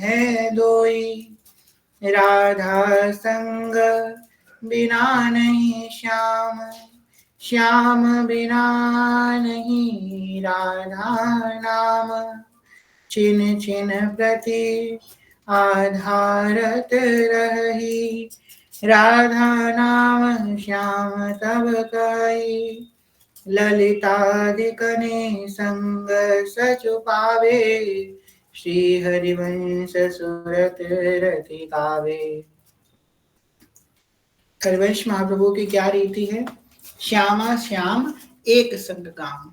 है दोई, राधा संग बिना नहीं श्याम, श्याम बिना नहीं राधा नाम, छिन छिन प्रति आधारत रही, राधा नाम श्याम तब कई, ललितादिकने संग सचु पावे, श्री हरिवंश सुरत रति गावे। हरिवंश महाप्रभु की क्या रीति है? श्यामा श्याम एक संग गाम।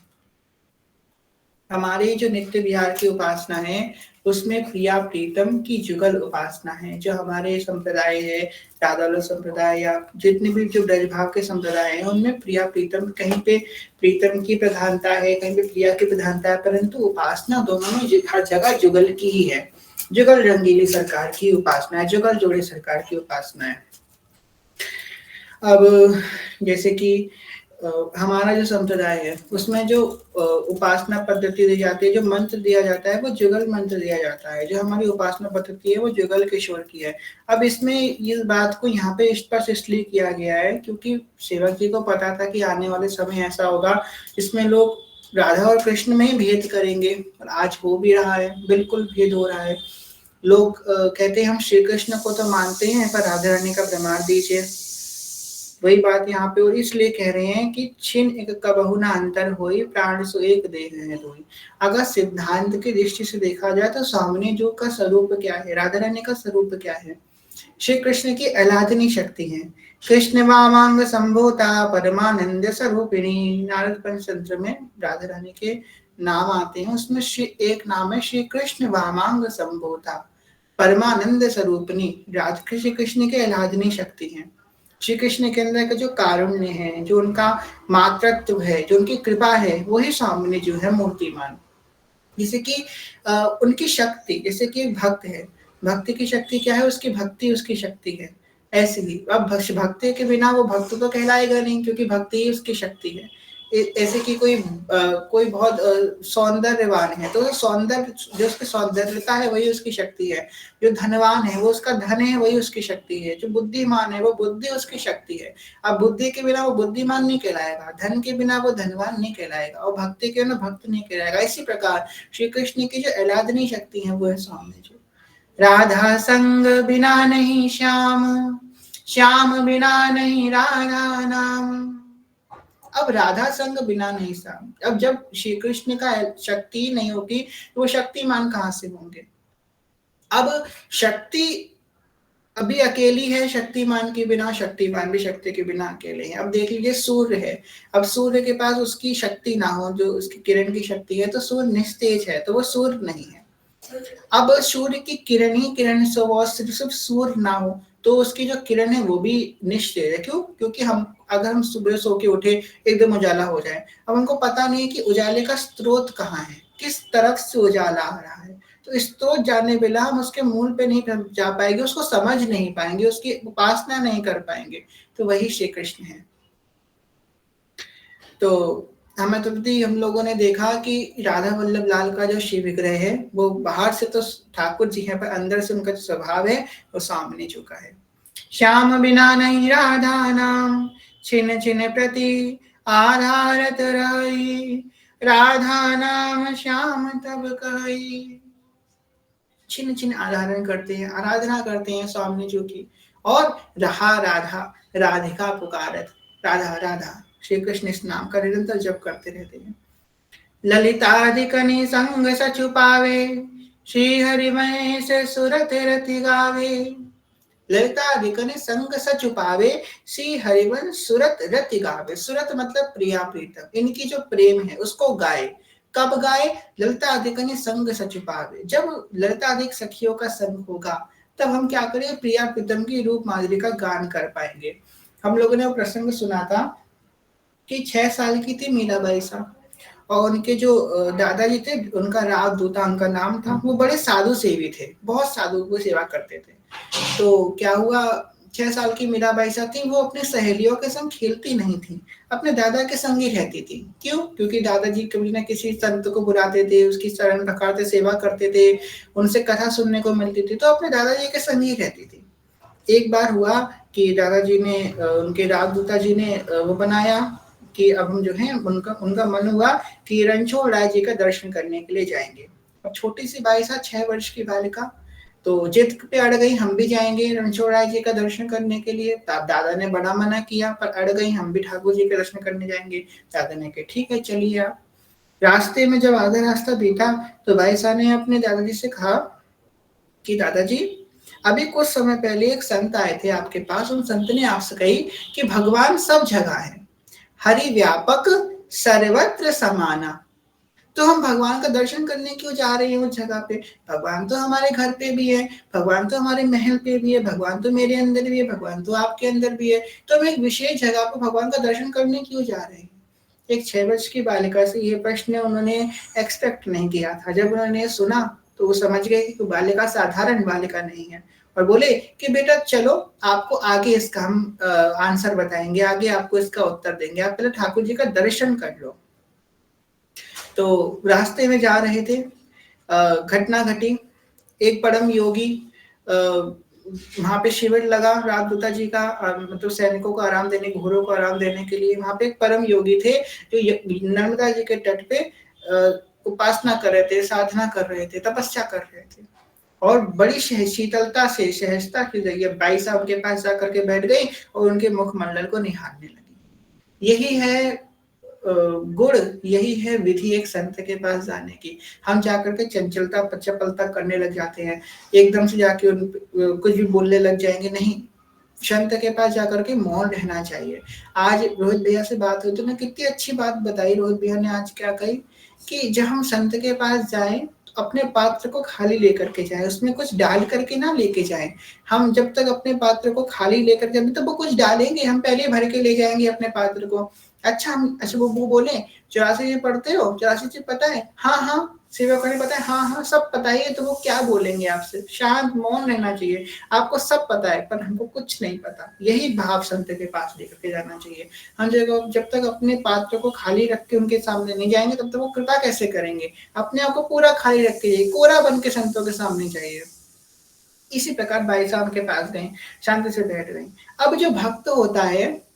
हमारी जो नित्य विहार की उपासना है उसमें प्रिया प्रीतम की जुगल उपासना है। जो हमारे संप्रदाय है, राधालो संप्रदाय या जितने भी जो ब्रज भाव के संप्रदाय हैं उनमें प्रिया प्रीतम, कहीं पे प्रीतम की प्रधानता है, कहीं पे प्रिया की प्रधानता है, परंतु उपासना दोनों में हर जगह जुगल की ही है। जुगल रंगीली सरकार की उपासना है, जुगल जोड़े सरकार की उपासना है। अब जैसे कि हमारा जो संप्रदाय है उसमें जो उपासना पद्धति दी जाती है, जो मंत्र दिया जाता है वो जुगल मंत्र दिया जाता है। जो हमारी उपासना पद्धति है वो जुगल किशोर की है। अब इसमें इस बात को यहाँ पे स्पष्ट इसलिए किया गया है क्योंकि सेवक जी को पता था कि आने वाले समय ऐसा होगा जिसमें लोग राधा और कृष्ण में ही भेद करेंगे, और आज हो भी रहा है, बिल्कुल भेद हो रहा है। लोग कहते हैं हम श्री कृष्ण को तो मानते हैं पर राधा रानी का प्रमाण दीजिए। वही बात यहाँ पे और इसलिए कह रहे हैं कि छिन एक कबहु ना अंतर होई, प्राण सो एक देह है दोई। अगर सिद्धांत की दृष्टि से देखा जाए तो सामने जो का स्वरूप क्या है, राधा रानी का स्वरूप क्या है? श्री कृष्ण की आह्लादनी शक्ति है। कृष्ण वामांग संभोता परमानंद स्वरूपिणी। नारद पंचतंत्र में राधा रानी के नाम आते हैं, उसमें एक नाम है श्री कृष्ण वामांग संभोता परमानंद स्वरूपिणी। राधा श्री कृष्ण की आह्लादनी शक्ति है। श्री कृष्ण के अंदर का जो कारुण्य है, जो उनका मातृत्व है, जो उनकी कृपा है, वही सामने जो है मूर्तिमान। जैसे कि उनकी शक्ति, जैसे कि भक्त है, भक्ति की शक्ति क्या है? उसकी भक्ति उसकी शक्ति है। ऐसे ही अब भक्ति के बिना वो भक्त तो कहलाएगा नहीं, क्योंकि भक्ति ही उसकी शक्ति है। ऐसे कि कोई बहुत सौंदर्यवान है तो सौंदर्य, जो उसकी सौंदर्यता है वही उसकी शक्ति है। जो धनवान है वो उसका धन है, वही उसकी शक्ति है। जो बुद्धिमान है वो बुद्धि उसकी शक्ति है। अब बुद्धि के बिना वो बुद्धिमान नहीं कहलाएगा, धन के बिना वो धनवान नहीं कहलाएगा, और भक्ति के बिना भक्त नहीं कहलाएगा। इसी प्रकार श्री कृष्ण की जो आह्लादनी शक्ति है वो है सामने जो राधा संग बिना नहीं श्याम, श्याम बिना नहीं राधा नाम। अब राधा संग बिना नहीं श्याम। अब जब श्री कृष्ण का शक्ति नहीं होगी तो वो शक्तिमान कहाँ से होंगे? अब शक्ति अभी अकेली है शक्तिमान के बिना, शक्तिमान भी शक्ति के बिना अकेले हैं। अब देख लीजिए सूर्य है, अब सूर्य के पास उसकी शक्ति ना हो, जो उसकी किरण की शक्ति है, तो सूर्य निस्तेज है, तो वो सूर्य नहीं है। अब सूर्य की किरण ही किरण से वो सिर्फ सूर्य ना हो तो उसकी जो किरण है वो भी निश्चय है। क्यों? क्योंकि अगर हम सुबह सो के उठे एकदम उजाला हो जाए, अब हमको पता नहीं कि उजाले का स्रोत कहाँ है, किस तरफ से उजाला आ रहा है, तो स्रोत जानने बिना हम उसके मूल पे नहीं जा पाएंगे, उसको समझ नहीं पाएंगे, उसकी उपासना नहीं कर पाएंगे। तो वही श्री कृष्ण है। तो हम लोगों ने देखा कि राधा वल्लभ लाल का जो शिव विग्रह है वो बाहर से तो ठाकुर जी है, पर अंदर से उनका जो स्वभाव है वो सामने झुका है। श्याम बिना नहीं राधा नाम, छिन छिन प्रति आधारत रही, राधा नाम श्याम तब कही। छिन छिन आराधना करते हैं, आराधना करते हैं सामने जो की, और रहा राधा, राधिका पुकारत, राधा राधा, श्री कृष्ण इस नाम का निरंतर जप करते रहते हैं। ललितादिकनि संग सचु पावे, श्री हरिवंश सुरत रति गावे। ललितादिकनि संग सचु पावे, श्री हरिवंश सुरत रति गावे। सुरत मतलब प्रिया प्रीतम, इनकी जो प्रेम है उसको गाए। कब गाए? ललितादिकनि संग सचु पावे, जब ललितादिक सखियों का संग होगा तब हम क्या करें? प्रिया प्रीतम की रूप माधुरी का गान कर पाएंगे। हम लोगों ने वो प्रसंग सुना था कि 6 साल की थी मीराबाई साहब, और उनके जो दादाजी थे उनका राव दूता उनका नाम था। वो बड़े साधु सेवी थे, बहुत साधु को सेवा करते थे। तो क्या हुआ, 6 साल की मीराबाई सा थी, वो अपने सहेलियों के संग खेलती नहीं थी, अपने दादा के संग ही रहती थी। क्यों? क्योंकि दादाजी कभी ना किसी संत को बुलाते थे, उसकी शरण पखारते, सेवा करते थे, उनसे कथा सुनने को मिलती थी, तो अपने दादाजी के संग ही रहती थी। एक बार हुआ कि दादाजी ने उनके राजदूता जी ने वो बनाया कि अब हम जो है उनका उनका मन हुआ कि रणछोड़ राय जी का दर्शन करने के लिए जाएंगे। अब छोटी सी बाई सा 6 वर्ष की बालिका तो जिद पे अड़ गई, हम भी जाएंगे रणछोड़ राय जी का दर्शन करने के लिए। दादा ने बड़ा मना किया पर अड़ गई, हम भी ठाकुर जी के दर्शन करने जाएंगे। दादा ने कहा ठीक है चलिए आप। रास्ते में जब आधा रास्ता बीता तो भाई साहब ने अपने दादाजी से कहा कि दादाजी अभी कुछ समय पहले एक संत आए थे आपके पास, उन संत ने आपसे कही कि भगवान सब जगह है, हरि व्यापक सर्वत्र समाना। तो हम भगवान का दर्शन करने क्यों जा रहे हैं उस जगह पे? भगवान तो हमारे घर पे भी है, भगवान तो हमारे महल पे भी है, भगवान तो मेरे अंदर भी है, भगवान तो आपके अंदर भी है, तो हम एक विशेष जगह पर भगवान का दर्शन करने क्यों जा रहे हैं? एक 6 वर्ष की बालिका से ये प्रश्न उन्होंने एक्सपेक्ट नहीं किया था। जब उन्होंने सुना तो वो समझ गए कि बालिका साधारण बालिका नहीं है और बोले कि बेटा चलो आपको आगे इसका हम आंसर बताएंगे, आगे आपको इसका उत्तर देंगे, आप पहले ठाकुर जी का दर्शन कर लो। तो रास्ते में जा रहे थे, घटना घटी, एक परम योगी वहां पे शिविर लगा राजदूता जी का, मतलब सैनिकों को आराम देने, घोड़ों को आराम देने के लिए। वहां पे एक परम योगी थे जो नर्मदा जी के तट पे उपासना कर रहे थे, साधना कर रहे थे, तपस्या कर रहे थे और बड़ी शीतलता से, सहजता के जरिए बाई साहब के पास जाकर के बैठ गई और उनके मुखमंडल को निहारने लगी। यही है गुण, यही है विधि एक संत के पास जाने की। हम जाकर के चंचलता चपलता करने लग जाते हैं, एकदम से जाके कुछ भी बोलने लग जाएंगे, नहीं। संत के पास जाकर के मौन रहना चाहिए। आज रोहित भैया से बात हुई तो ने कितनी अच्छी बात बताई, रोहित भैया ने आज क्या कही कि जब हम संत के पास जाएं अपने पात्र को खाली लेकर के जाए, उसमें कुछ डाल करके ना लेके जाए। हम जब तक अपने पात्र को खाली लेकर के, तो वो कुछ डालेंगे, हम पहले भर के ले जाएंगे अपने पात्र को। अच्छा वो बोले 84 पढ़ते हो, 84 पता है? हाँ हाँ। सेवा करने पता है? हाँ हाँ सब पता है। तो वो क्या बोलेंगे आपसे? शांत मौन रहना चाहिए। आपको सब पता है पर हमको कुछ नहीं पता। यही भाव संत के पास लेकर के जाना चाहिए। हम जब तक अपने पात्र को खाली रख के उनके सामने नहीं जाएंगे तब तक वो कृपा कैसे करेंगे? अपने आप को पूरा खाली रख के जाइए, कोरा बन के संतों के सामने जाइए। इसी प्रकार भाई साहब के पास गए, शांति से बैठ गए। अब जो भक्त होता है,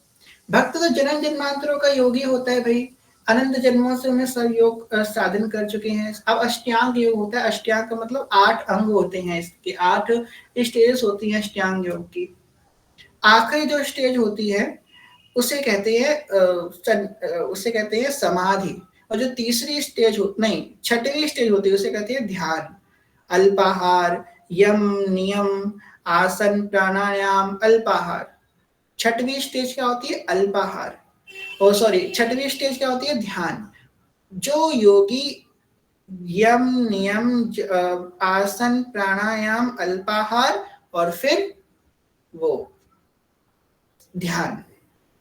भक्त तो जन्म जन्मांतरों का योगी होता है भाई, अनंत जन्मों से उन्हें सब योग साधन कर चुके हैं। अब अष्टांग योग होता है, अष्टांग का मतलब 8 अंग होते हैं, इसके 8 स्टेज होती हैं अष्टांग योग की। आखिरी जो स्टेज होती है उसे कहते हैं समाधि, और जो तीसरी स्टेज नहीं 6वीं स्टेज होती है उसे कहते हैं ध्यान। अल्पाहार, यम नियम, आसन प्राणायाम, अल्पाहार। 6वीं स्टेज क्या होती है? अल्पाहार। ओ सॉरी, 6वीं स्टेज क्या होती है? ध्यान। जो योगी यम नियम, आसन प्राणायाम, अल्पाहार और फिर वो ध्यान।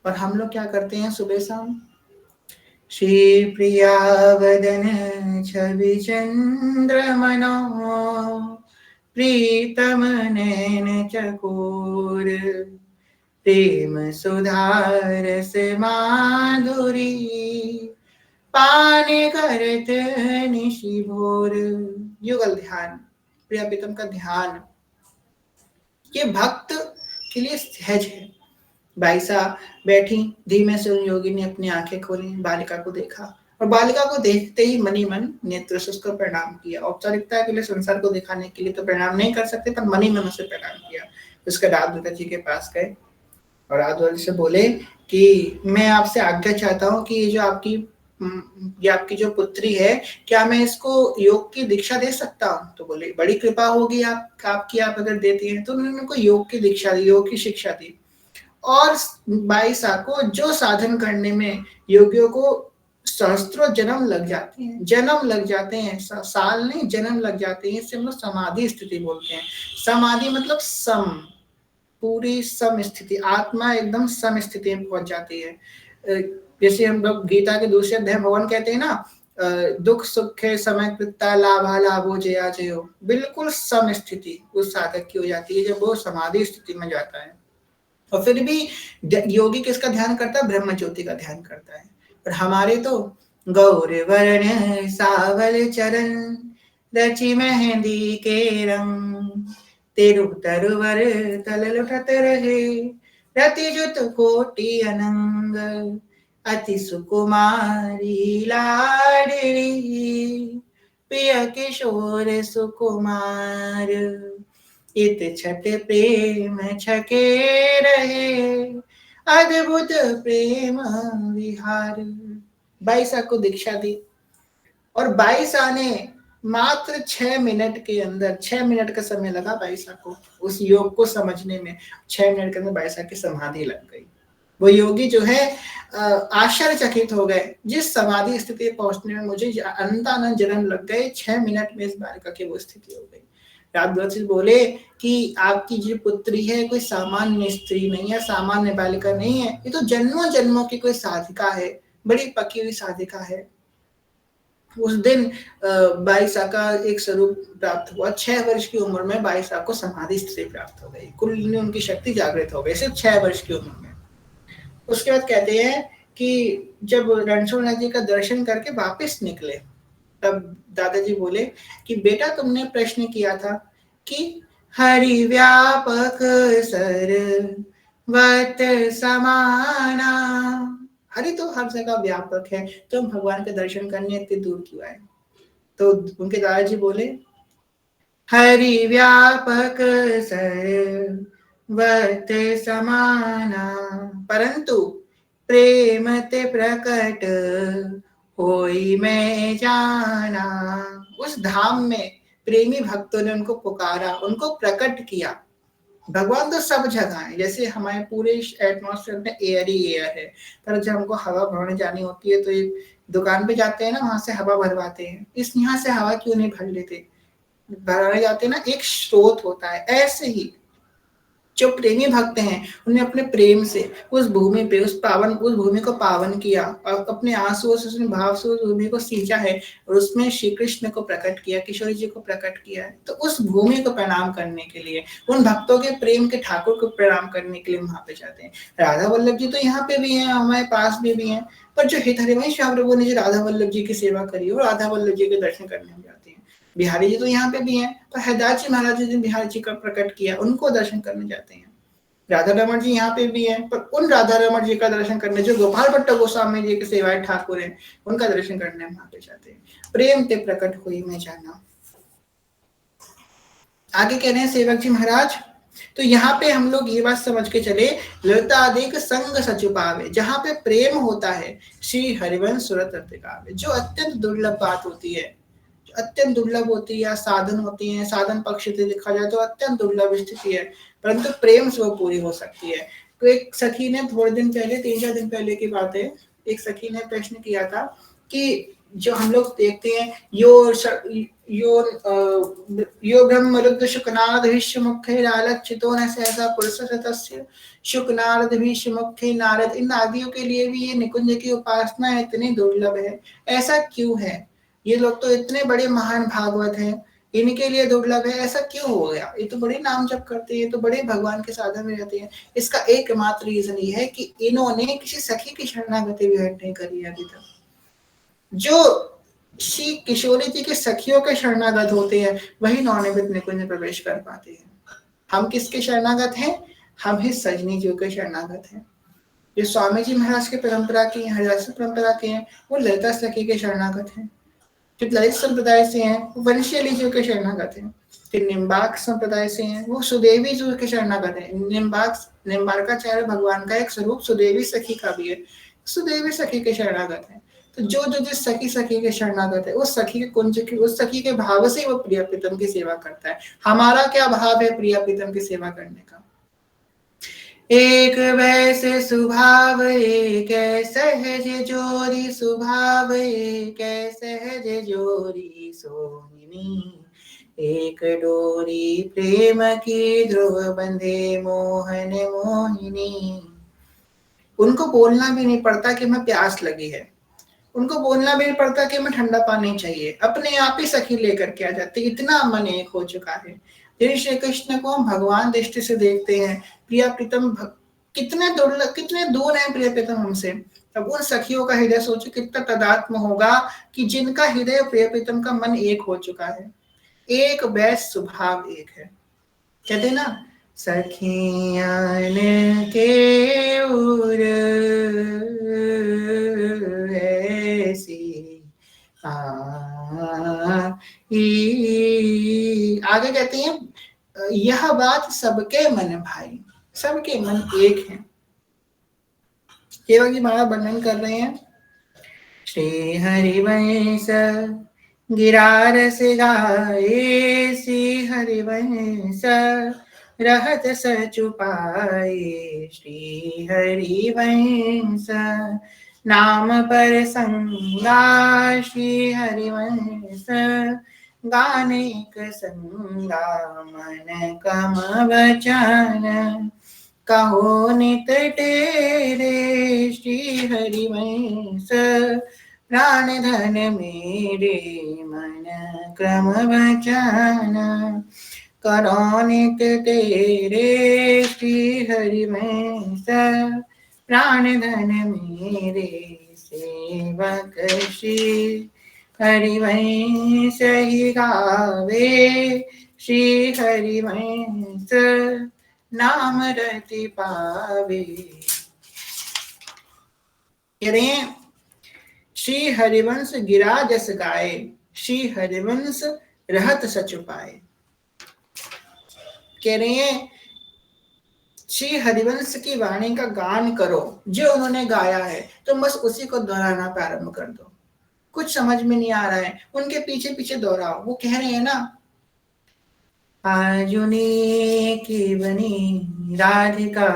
और हम लोग क्या करते हैं सुबह शाम? श्री प्रिया वदन छवि चंद्रमनो, प्रीतम नैन चकोर, प्रेम सुधारस माधुरी, पाने करत निशि भोर। युगल ध्यान, प्रिया प्रीतम का ध्यान, ये भक्त के लिए सहज है। भाई साहब बैठी, धीमे से उन योगी ने अपनी आंखें खोली, बालिका को देखा और बालिका को देखते ही मनी मन नेत्र से उसको प्रणाम किया। औपचारिकता के लिए, संसार को दिखाने के लिए तो प्रणाम नहीं कर सकते, पर मनी मन से प्रणाम किया। उसके राजदूता जी के पास गए और राजदूता जी से बोले कि मैं आपसे आज्ञा चाहता हूँ कि ये आपकी जो पुत्री है, क्या मैं इसको योग की दीक्षा दे सकता हूँ? तो बोले बड़ी कृपा होगी आपकी, आप अगर देती हैं। तो उन्होंने उनको योग की दीक्षा दी, योग की शिक्षा दी। और 22 को जो साधन करने में योगियों को सहस्त्रों जन्म लग जाते हैं, जन्म लग जाते हैं, साल नहीं जन्म लग जाते हैं। इससे हम लोग समाधि स्थिति बोलते हैं। समाधि मतलब सम, पूरी सम स्थिति, आत्मा एकदम सम स्थिति में पहुंच जाती है। जैसे हम लोग गीता के दूसरे अध्याय भगवान कहते हैं ना, दुख सुख समय कृता लाभा लाभो जया जयो, बिल्कुल सम स्थिति उस साधक की हो जाती है जब वो समाधि स्थिति में जाता है। और फिर भी योगी किसका ध्यान करता है? ब्रह्म ज्योति का ध्यान करता है। और हमारे तो गौर वर्ण सावल चरण रचि मेहंदी के रंग तेरु तरवर तल लुठत रहे रति जुत कोटि अनंग अति सुकुमारी लाडली प्रिय किशोर सुकुमार इत छठ प्रेम छके रहे अद्भुत प्रेम विहार। 22 को दीक्षा दी और 22 ने मात्र 6 मिनट के अंदर, 6 मिनट का समय लगा 22 को उस योग को समझने में। 6 मिनट के अंदर 22 की समाधि लग गई। वो योगी जो है आश्चर्यचकित हो गए, जिस समाधि स्थिति पहुंचने में मुझे अनंतानंद जन्म लग गए, 6 मिनट में इस बालिका की वो स्थिति हो गई। राजद्वार बोले कि आपकी जो पुत्री है कोई सामान्य स्त्री नहीं है, सामान्य बालिका नहीं है, ये तो जन्मों जन्मों की कोई साधिका है, बड़ी पकी हुई साधिका है। उस दिन 22 का एक स्वरूप प्राप्त हुआ। 6 वर्ष की उम्र में 22 को समाधि स्थिति प्राप्त हो गई, कुल उनकी शक्ति जागृत हो गई सिर्फ 6 वर्ष की उम्र में। उसके बाद कहते हैं कि जब रणछोड़ नदी का दर्शन करके वापस निकले, तब दादाजी बोले कि बेटा तुमने प्रश्न किया था कि हरि व्यापक सर्वत समाना, हरि तो हर जगह व्यापक है, तुम भगवान के दर्शन करने इतनी दूर क्यों आए? तो उनके दादाजी बोले हरि व्यापक सर्वत समाना परंतु प्रेम ते प्रकट होई मैं जाना। उस धाम में प्रेमी भक्तों ने उनको पुकारा, उनको प्रकट किया। भगवान तो सब जगह है, जैसे हमारे पूरे एटमॉस्फेयर में एयर ही एयर है, पर जब हमको हवा भरने जानी होती है तो एक दुकान पे जाते हैं ना, वहां से हवा भरवाते हैं। इस यहाँ से हवा क्यों नहीं भर लेते? भराने जाते हैं ना, एक स्रोत होता है। ऐसे ही जो प्रेमी भक्त हैं उन्हें अपने प्रेम से उस भूमि पे उस भूमि को पावन किया और अपने आंसुओं से, अपने भाव से उस भूमि को सींचा है और उसमें श्री कृष्ण को प्रकट किया, किशोरी जी को प्रकट किया है। तो उस भूमि को प्रणाम करने के लिए, उन भक्तों के प्रेम के ठाकुर को प्रणाम करने के लिए वहां पे जाते हैं। राधा वल्लभ जी तो यहाँ पे भी हैं, हमारे पास में भी हैं, पर जो हित हरिवंश प्रभु ने जो राधा वल्लभ जी की सेवा करी वो राधा वल्लभ जी के दर्शन करने हम जाते हैं। बिहारी जी तो यहाँ पे भी हैं, तो हरदास जी महाराज जी ने बिहारी जी का प्रकट किया, उनको दर्शन करने जाते हैं। राधा रमण जी यहाँ पे भी हैं, पर उन राधा रमण जी का दर्शन करने जो गोपाल भट्ट गोस्वामी जी के सेवाए ठाकुर हैं, उनका दर्शन करने वहां पे जाते हैं। प्रेम ते प्रकट हुई मैं जाना। आगे कह रहे हैं सेवक जी महाराज, तो यहाँ पे हम लोग ये बात समझ के चले, ललिता अधिक संग सचुपावे, जहाँ पे प्रेम होता है श्री हरिवंश सुरत गावे, जो अत्यंत दुर्लभ बात होती है, अत्यंत दुर्लभ होती है, साधन होती है, साधन पक्ष से देखा जाए तो अत्यंत दुर्लभ स्थिति है, परंतु प्रेम से वो पूरी हो सकती है। तो एक सखी ने थोड़े दिन पहले, 3-4 दिन पहले की बात है, एक सखी ने प्रश्न किया था कि जो हम लोग देखते हैं यो ब्रह्म रुद्र शुकनाद विश्व मुख्य लालचितो न सहसा पुरुष सतस्य शुकनाद विश्व मुख्य नारद, इन आदियों के लिए भी ये निकुंज की उपासना इतनी दुर्लभ है। ऐसा क्यों है? ये लोग तो इतने बड़े महान भागवत हैं, इनके लिए दुर्लभ है, ऐसा क्यों हो गया? ये तो बड़े नाम जप करते हैं, तो बड़े भगवान के साधन में रहते हैं। इसका एकमात्र रीजन ये है कि इन्होंने किसी सखी की शरणागति भी नहीं करी अभी तक। जो श्री किशोरी जी के सखियों के शरणागत होते हैं वही नौनिमित निकुंज में प्रवेश कर पाते हैं। हम किसके शरणागत हैं? हम ही सजनी जी के शरणागत हैं। जो स्वामी जी महाराज की परंपरा के, हरिदास परंपरा के हैं, वो ललिता सखी के शरणागत हैं। जो ललित संप्रदाय से हैं वो वंशीय जी के शरणागत हैं। जो निम्बार्क संप्रदाय से हैं वो सुदेवी जी के शरणागत हैं। निम्बार्काचार्य भगवान का एक स्वरूप सुदेवी सखी का भी है, सुदेवी सखी के शरणागत हैं। तो जो जिस सखी के शरणागत है, उस सखी के कुंज की, उस सखी के भाव से वो प्रिय प्रीतम की सेवा करता है। हमारा क्या भाव है प्रिय प्रीतम की सेवा करने का? एक वैसे स्वभाव एक सहज जोरी स्वभाव एक सहज जोरी सोहिनी, एक डोरी प्रेम की ध्रुव बंधे मोहन मोहिनी। उनको बोलना भी नहीं पड़ता कि मैं प्यास लगी है, उनको बोलना भी नहीं पड़ता कि मैं ठंडा पानी चाहिए, अपने आप ही सखी लेकर के आ जाती, इतना मन एक हो चुका है। श्री कृष्ण को हम भगवान दृष्टि से देखते हैं, प्रिया प्रीतम कितने दुर्लभ, कितने दूर हैं प्रिय प्रीतम हमसे। अब उन सखियों का हृदय सोचो कितना तदात्म होगा कि जिनका हृदय प्रिय प्रीतम का मन एक हो चुका है, एक वैस स्वभाव एक है। कहते ना, सखियान के उर ऐसी आगे कहते हैं, यह बात सबके मन भाई, सबके मन एक है। केवल जी महाराज वर्णन कर रहे हैं, श्री हरिवंश गिरारस गाए, श्री हरिवंश रहत सचुपाए, श्री हरिवंश नाम पर संगा, श्री हरिवंश गानेक संगा, मन कम वचन कहो नित तेरे, श्री हरिवंश प्राण धन मेरे, मन क्रम वचन करो नित तेरे, श्री हरिवंश प्राण धन मेरे, सेवक श्री हरिवंश ही गावे, श्री हरिवंश नाम रति पावे। श्री हरिवंश गिरा जस गाए, श्री हरिवंश रहत सच पाए। कह रहे हैं श्री हरिवंश की वाणी का गान करो, जो उन्होंने गाया है तुम बस उसी को दोहराना प्रारंभ कर दो। कुछ समझ में नहीं आ रहा है, उनके पीछे पीछे दोहराओ। वो कह रहे हैं ना, आजुनी की बनी राधिका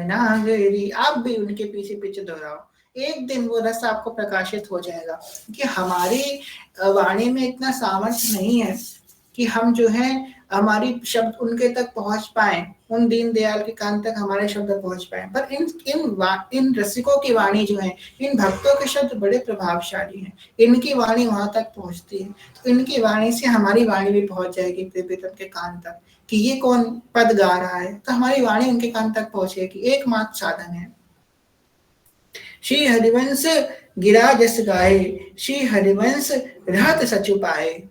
नागरी, आप भी उनके पीछे पीछे दोहराओ। एक दिन वो रस आपको प्रकाशित हो जाएगा कि हमारी वाणी में इतना सामर्थ्य नहीं है कि हम जो है हमारी शब्द उनके तक पहुंच पाए, उन दीन दयाल के कान तक हमारे शब्द पहुंच पाए। पर इन रसिकों की वाणी जो है, इन भक्तों के शब्द बड़े प्रभावशाली हैं, इनकी वाणी वहां तक पहुंचती है। तो इनकी वाणी से हमारी वाणी भी पहुंच जाएगी प्रियतम के कान तक कि ये कौन पद गा रहा है, तो हमारी वाणी उनके कान तक पहुंचेगी। एकमात्र साधन है। श्री हरिवंश गिरा जस गाए, श्री हरिवंश रहत सचु पाए।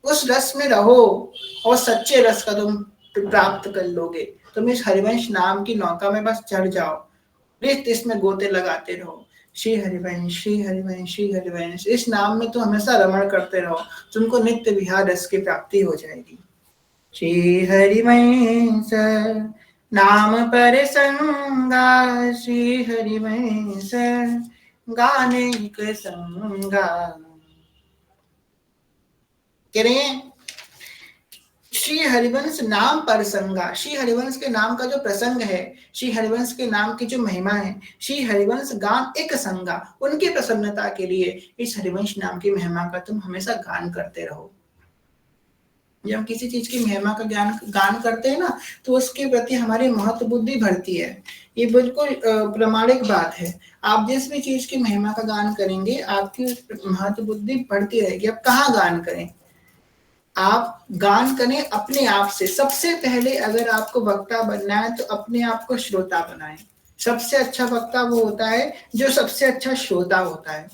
उस रस में रहो और सच्चे रस का तुम प्राप्त कर लोगे। तुम इस हरिवंश नाम की नौका में बस चढ़ जाओ, नित्य इसमें गोते लगाते रहो। श्री हरिवंश, श्री हरिवंश, श्री हरिवंश, इस नाम में तुम हमेशा रमण करते रहो, तुमको नित्य विहार रस की प्राप्ति हो जाएगी। श्री हरिवंश नाम पर संगा, श्री हरिवंश गाने के संगा। कह रहे हैं श्री हरिवंश नाम पर संगा, श्री हरिवंश के नाम का जो प्रसंग है, श्री हरिवंश के नाम की जो महिमा है, श्री हरिवंश गान एक संगा, उनकी प्रसन्नता के लिए इस हरिवंश नाम की महिमा का तुम हमेशा गान करते रहो। जब हम किसी चीज की महिमा का गान करते हैं ना, तो उसके प्रति हमारी महत्व बुद्धि बढ़ती है। ये बिल्कुल प्रामाणिक बात है। आप जिस भी चीज की महिमा का गान करेंगे, आपकी महत्व बुद्धि बढ़ती रहेगी। अब कहाँ गान करें? आप गान करें अपने आप से। सबसे पहले अगर आपको वक्ता बनना है तो अपने आप को श्रोता बनाएं। सबसे अच्छा वक्ता वो होता है जो सबसे अच्छा श्रोता होता है।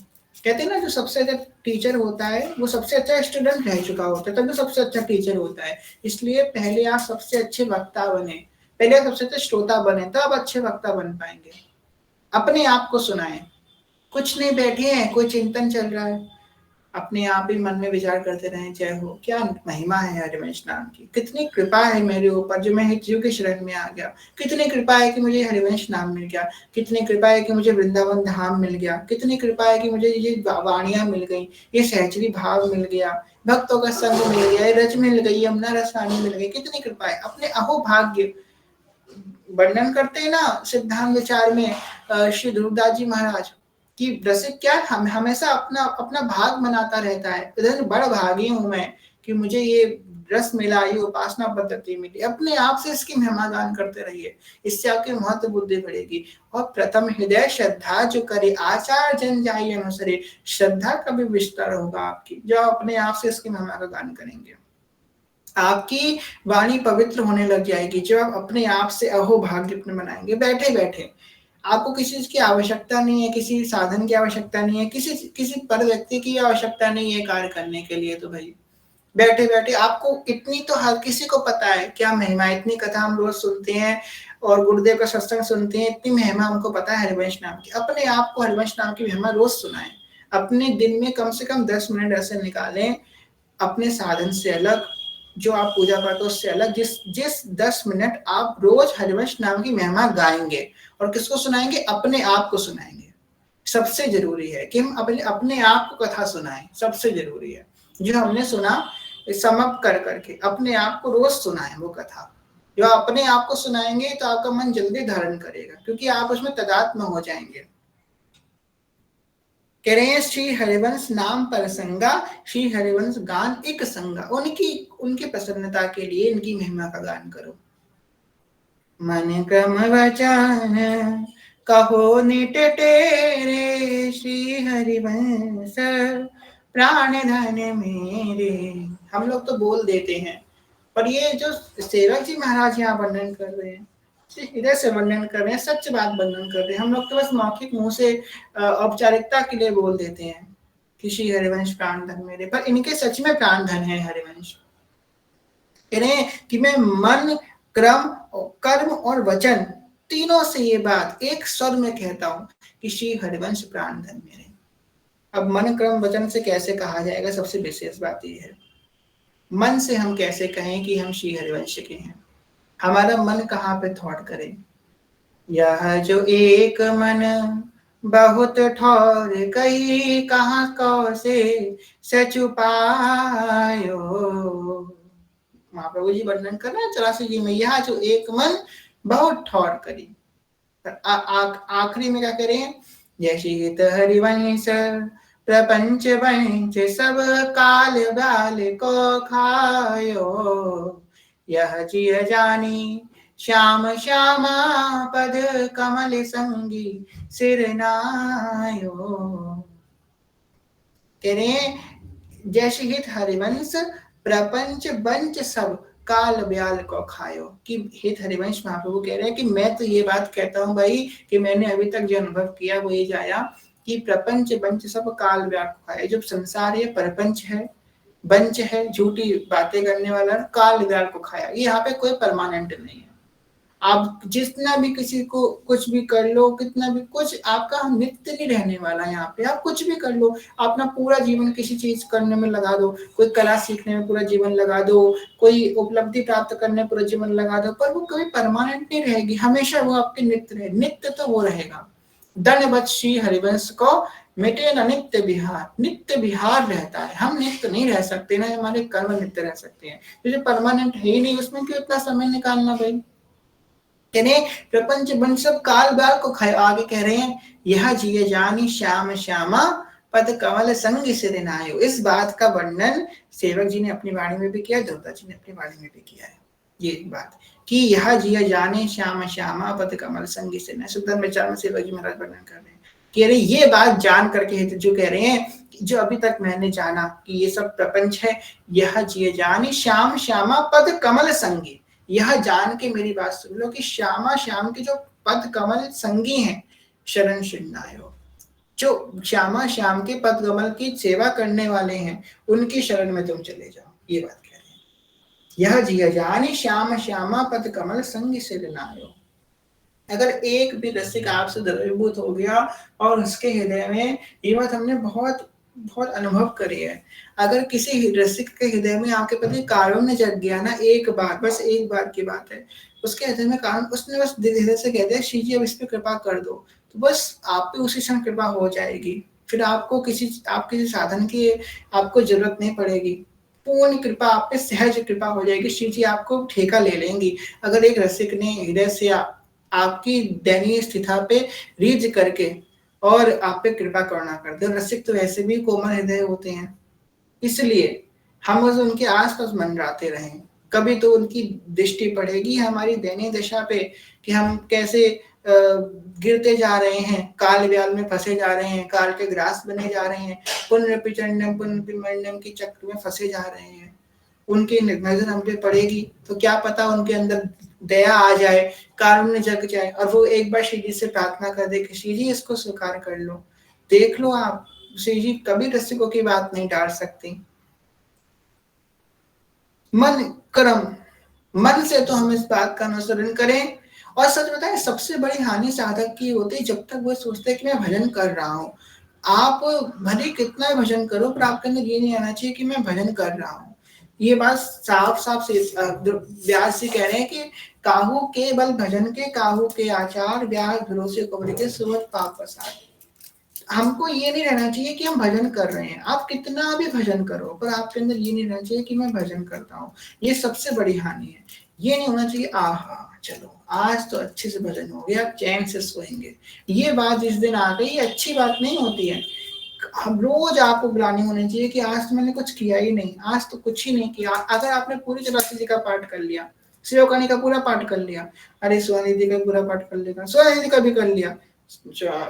कहते हैं ना, जो सबसे अच्छा टीचर होता है वो सबसे अच्छा स्टूडेंट रह चुका होता है, तब वो सबसे अच्छा टीचर होता है। इसलिए पहले आप सबसे अच्छे वक्ता बने, पहले आप सबसे अच्छे श्रोता बने, तब अच्छे वक्ता बन पाएंगे। अपने आप को सुनाएं। कुछ नहीं बैठे हैं, कोई चिंतन चल रहा है, अपने आप ही मन में विचार करते रहें, जय हो, क्या महिमा है हरिवंश नाम की, कितनी कृपा है मेरे ऊपर जो मैं जीव के शरण में आ गया, कितनी कृपा है कि मुझे हरिवंश नाम मिल गया, कितनी कृपा है कि मुझे वृंदावन धाम मिल गया, कितनी कृपा है कि मुझे ये वाणियां मिल गई, ये सहचरी भाव मिल गया, भक्तों का संग मिल गया, रज मिल गई, यमुना रसानी मिल गई, कितनी कृपा है। अपने अहो भाग्य वर्णन करते हैं ना सिद्धांत विचार में श्री ध्रुवदास जी महाराज कि रसिक क्या हमेशा अपना अपना भाग मनाता रहता है, इधर बड़ भागी हूं मैं कि मुझे ये रस मिला, ये उपासना पद्धति मिली। अपने आप से इसकी महिमा गान करते रहिए, इससे आपकी महत्व बुद्धि बढ़ेगी। और प्रथम हृदय श्रद्धा जो करे, आचार जन जाई अनुसरे, श्रद्धा का भी विस्तार होगा आपकी, जो अपने आप से इसकी महिमा का गान करेंगे। आपकी वाणी पवित्र होने लग जाएगी जब आप अपने आप से अहोभाग्य अपने बनाएंगे बैठे बैठे। आपको किसी चीज की आवश्यकता नहीं है, किसी साधन की आवश्यकता नहीं है, किसी किसी पर व्यक्ति की आवश्यकता नहीं है कार्य करने के लिए। तो भाई बैठे बैठे आपको इतनी तो हर किसी को पता है क्या महिमा, इतनी कथा हम रोज सुनते हैं और गुरुदेव का सत्संग सुनते हैं, इतनी महिमा हमको पता है हरिवंश नाम की। अपने आप को हरिवंश नाम की महिमा रोज सुनाएं। अपने दिन में कम से कम 10 मिनट ऐसे निकालें अपने साधन से अलग, जो आप पूजा पाठ हो उससे अलग, जिस जिस 10 मिनट आप रोज हरिवंश नाम की महिमा गाएंगे। और किसको सुनाएंगे? अपने आप को सुनाएंगे। सबसे जरूरी है कि हम अपने अपने आप को कथा सुनाएं, सबसे जरूरी है। जो हमने सुना समाप्त कर करके अपने आप को रोज सुनाएं वो कथा। जो अपने आप को सुनाएंगे तो आपका मन जल्दी धारण करेगा, क्योंकि आप उसमें तदात्म हो जाएंगे। कह रहे हैं श्री हरिवंश नाम पर संगा, श्री हरिवंश गान एक संगा। उनकी प्रसन्नता के लिए इनकी महिमा का गान करो। मन क्रम वचन कहो निट टेरे, श्री हरिवंश प्राण धन मेरे। हम लोग तो बोल देते हैं, पर ये जो सेवक जी महाराज यहाँ वर्णन कर रहे हैं, हृदय से वर्णन कर रहे हैं, सच बात वर्णन कर रहे हैं। हम लोग तो बस मौखिक मुंह से औपचारिकता के लिए बोल देते हैं कि श्री हरिवंश प्राण धन मेरे, पर इनके सच में प्राण धन है हरिवंश। कह रहे हैं कि मैं मन क्रम कर्म और वचन तीनों से ये बात एक स्वर में कहता हूं कि श्री हरिवंश प्राण धन मेरे। अब मन क्रम वचन से कैसे कहा जाएगा? सबसे विशेष बात ये है, मन से हम कैसे कहें कि हम श्री हरिवंश के हैं? हमारा मन कहाँ पे थॉट करे? यह जो एक मन बहुत ठौर कही, कहाँ कौ से सचुपायो। महाप्रभु जी वर्णन कर रहे हैं 84 जी में, यह जो एक मन बहुत ठौर करी। आखिरी में क्या करें? यशित हरिवंश प्रपंच वंश सब काल बाल को खायो, यह जिय जानी श्याम श्यामा पद कमल संगी सिर नायो। कह रहे जैसे हित हरिवंश प्रपंच वंश सब काल ब्याल को खायो। कि हित हरिवंश महाप्रभु कह रहे हैं कि मैं तो ये बात कहता हूँ भाई कि मैंने अभी तक जो अनुभव किया वो ये जाया कि प्रपंच वंश सब काल ब्याल को खाए। जब संसार ये प्रपंच है, वंश है, झूठी बातें करने वाला, काल ब्याल को खाया। ये यहाँ पे कोई परमानेंट नहीं है। आप जितना भी किसी को कुछ भी कर लो, कितना भी कुछ, आपका नित्य नहीं रहने वाला। यहाँ पे आप कुछ भी कर लो, अपना पूरा जीवन किसी चीज करने में लगा दो, कोई कला सीखने में पूरा जीवन लगा दो, कोई उपलब्धि प्राप्त करने में पूरा जीवन लगा दो, पर वो कभी परमानेंट नहीं रहेगी। हमेशा वो आपके नित्य रहे, नित्य तो वो रहेगा। दंडवत श्री हरिवंश को मिटे न नित्य विहार। नित्य विहार रहता है, हम नित्य नहीं रह सकते ना, हमारे कर्म नित्य रह सकते हैं। तो जो परमानेंट है ही नहीं, उसमें क्यों इतना समय निकालना भाई? प्रपंच बन सब काल बाल को खाए। आगे कह रहे हैं यह जिये जानी श्याम श्यामा पद कमल संग सिर नायो। इस बात का वर्णन सेवक जी ने अपनी वाणी में भी किया, देवता जी ने अपनी वाणी में भी किया है। ये बात कि यह जिये जाने श्याम श्यामा पद कमल संग सिर नायो, सुंदर विचार में सेवक जी महाराज वर्णन कर रहे हैं। कह रहे ये बात जान करके जो कह रहे हैं, जो अभी तक मैंने जाना कि ये सब प्रपंच है, यह जिये जानी श्याम श्यामा पद कमल संगी। यह जान के मेरी बात सुन लो कि श्यामा श्याम के जो पद कमल संगी हैं, शरण शरणायो। जो श्यामा श्याम के पद कमल की सेवा करने वाले हैं, उनकी शरण में तुम चले जाओ। ये बात कह रहे हैं, यह जिय जानी श्याम श्यामा पद कमल संग शरणायो। अगर एक भी रसिक आपसे द्रवीभूत हो गया और उसके हृदय में, ये बात हमने बहुत बहुत अनुभव करी है, अगर किसी रसिक के हृदय में आपके प्रति कारुण्य जग गया ना, एक बार, बस एक बार की बात है, उसके हृदय में कारुण्य, उसने बस धीरे से कहते हैं श्री जी अब इस पे कृपा कर दो, तो बस आप पे उसी क्षण कृपा हो जाएगी। फिर आपको किसी साधन की आपको जरूरत नहीं पड़ेगी। पूर्ण कृपा आप पे, सहज कृपा हो जाएगी। श्री जी आपको ठेका ले लेंगी। अगर एक रसिक ने हृदय से आपकी दयनीय स्थिति पे रीझ करके और आप पे कृपा करुणा कर दे। रसिक तो वैसे भी कोमल हृदय होते हैं, इसलिए हम उनके आसपास मंडराते रहें। कभी तो उनकी दृष्टि पड़ेगी हमारी दयनीय दशा पे कि हम कैसे गिरते जा रहे हैं, काल व्याल में फंसे जा रहे हैं, काल के ग्रास बने जा रहे हैं, पुनर्पिचंडम पुनर्पिमंडम की चक्र में फंसे जा रहे हैं। उनकी नजर हम पे पड़ेगी तो क्या पता उनके अंदर दया आ जाए, कारुण्य जग जाए और वो एक बार श्री जी से प्रार्थना कर दे कि श्री जी इसको स्वीकार कर लो। देख लो आप, श्री जी कभी रसिकों की बात नहीं टाल सकती। मन कर्म, मन से तो हम इस बात का अनुसरण करें। और सच बताएं, सबसे बड़ी हानि साधक की होती है जब तक वो सोचते हैं कि मैं भजन कर रहा हूँ। आप भले कितना भजन करो पर आपके अंदर ये नहीं आना चाहिए कि मैं भजन कर रहा हूँ। ये बात साफ साफ से व्यास जी कह रहे हैं कि काहू के बल भजन के, काहू के आचार, व्यास भरोसे कुबड़ के सुवत पाप प्रसाद। हमको ये नहीं रहना चाहिए कि हम भजन कर रहे हैं। आप कितना भी भजन करो पर आपके अंदर ये नहीं रहना चाहिए कि मैं भजन करता हूँ। ये सबसे बड़ी हानि है। ये नहीं होना चाहिए आहा चलो आज तो अच्छे से भजन हो गया, चैन से सोएंगे। ये बात जिस दिन आ गई, ये अच्छी बात नहीं होती है। हम रोज आपको ग्लानि होनी चाहिए कि आज तो मैंने कुछ किया ही नहीं, आज तो कुछ ही नहीं किया। अगर आपने पूरी चौरासी जी का पाठ कर लिया, शिवकानी का पूरा पाठ कर लिया, अरे सुहानिधि का पूरा पाठ कर लेगा, सुहानिधि का भी कर लिया,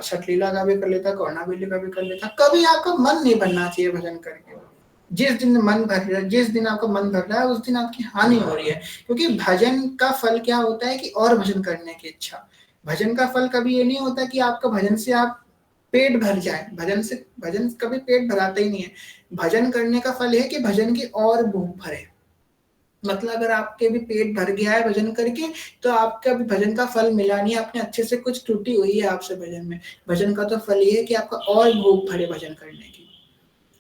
छठलीला का भी कर लेता, कर्णावली का भी कर लेता, कभी आपका मन नहीं बनना चाहिए भजन करके। जिस दिन मन भर रहा है, जिस दिन आपका मन भर रहा है उस दिन आपकी हानि हो रही है। क्योंकि भजन का फल क्या होता है कि और भजन करने की इच्छा। भजन का फल कभी ये नहीं होता कि आपका भजन से आप पेट भर जाए। भजन कभी पेट भराता ही नहीं है। भजन करने का फल है कि भजन की और भूख भरे। मतलब अगर आपके भी पेट भर गया है भजन करके तो आपका भी भजन का फल मिला नहीं, आपने अच्छे से कुछ त्रुटि हुई है आपसे भजन में। भजन का तो फल ये है कि आपका और भूख भरे भजन करने की।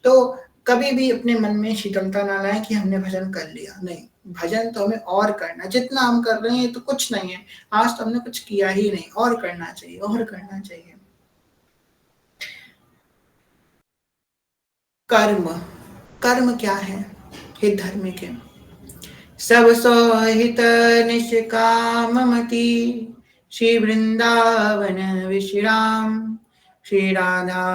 तो कभी भी अपने मन में शीतलता ना लाए कि हमने भजन कर लिया, नहीं। भजन तो हमें और करना, जितना हम कर रहे हैं तो कुछ नहीं है, आज तो हमने कुछ किया ही नहीं, और करना चाहिए, और करना चाहिए। कर्म, कर्म क्या है? हित धर्म के सब सोहित निष्काम मति, श्री वृंदावन विश्राम, श्री राधा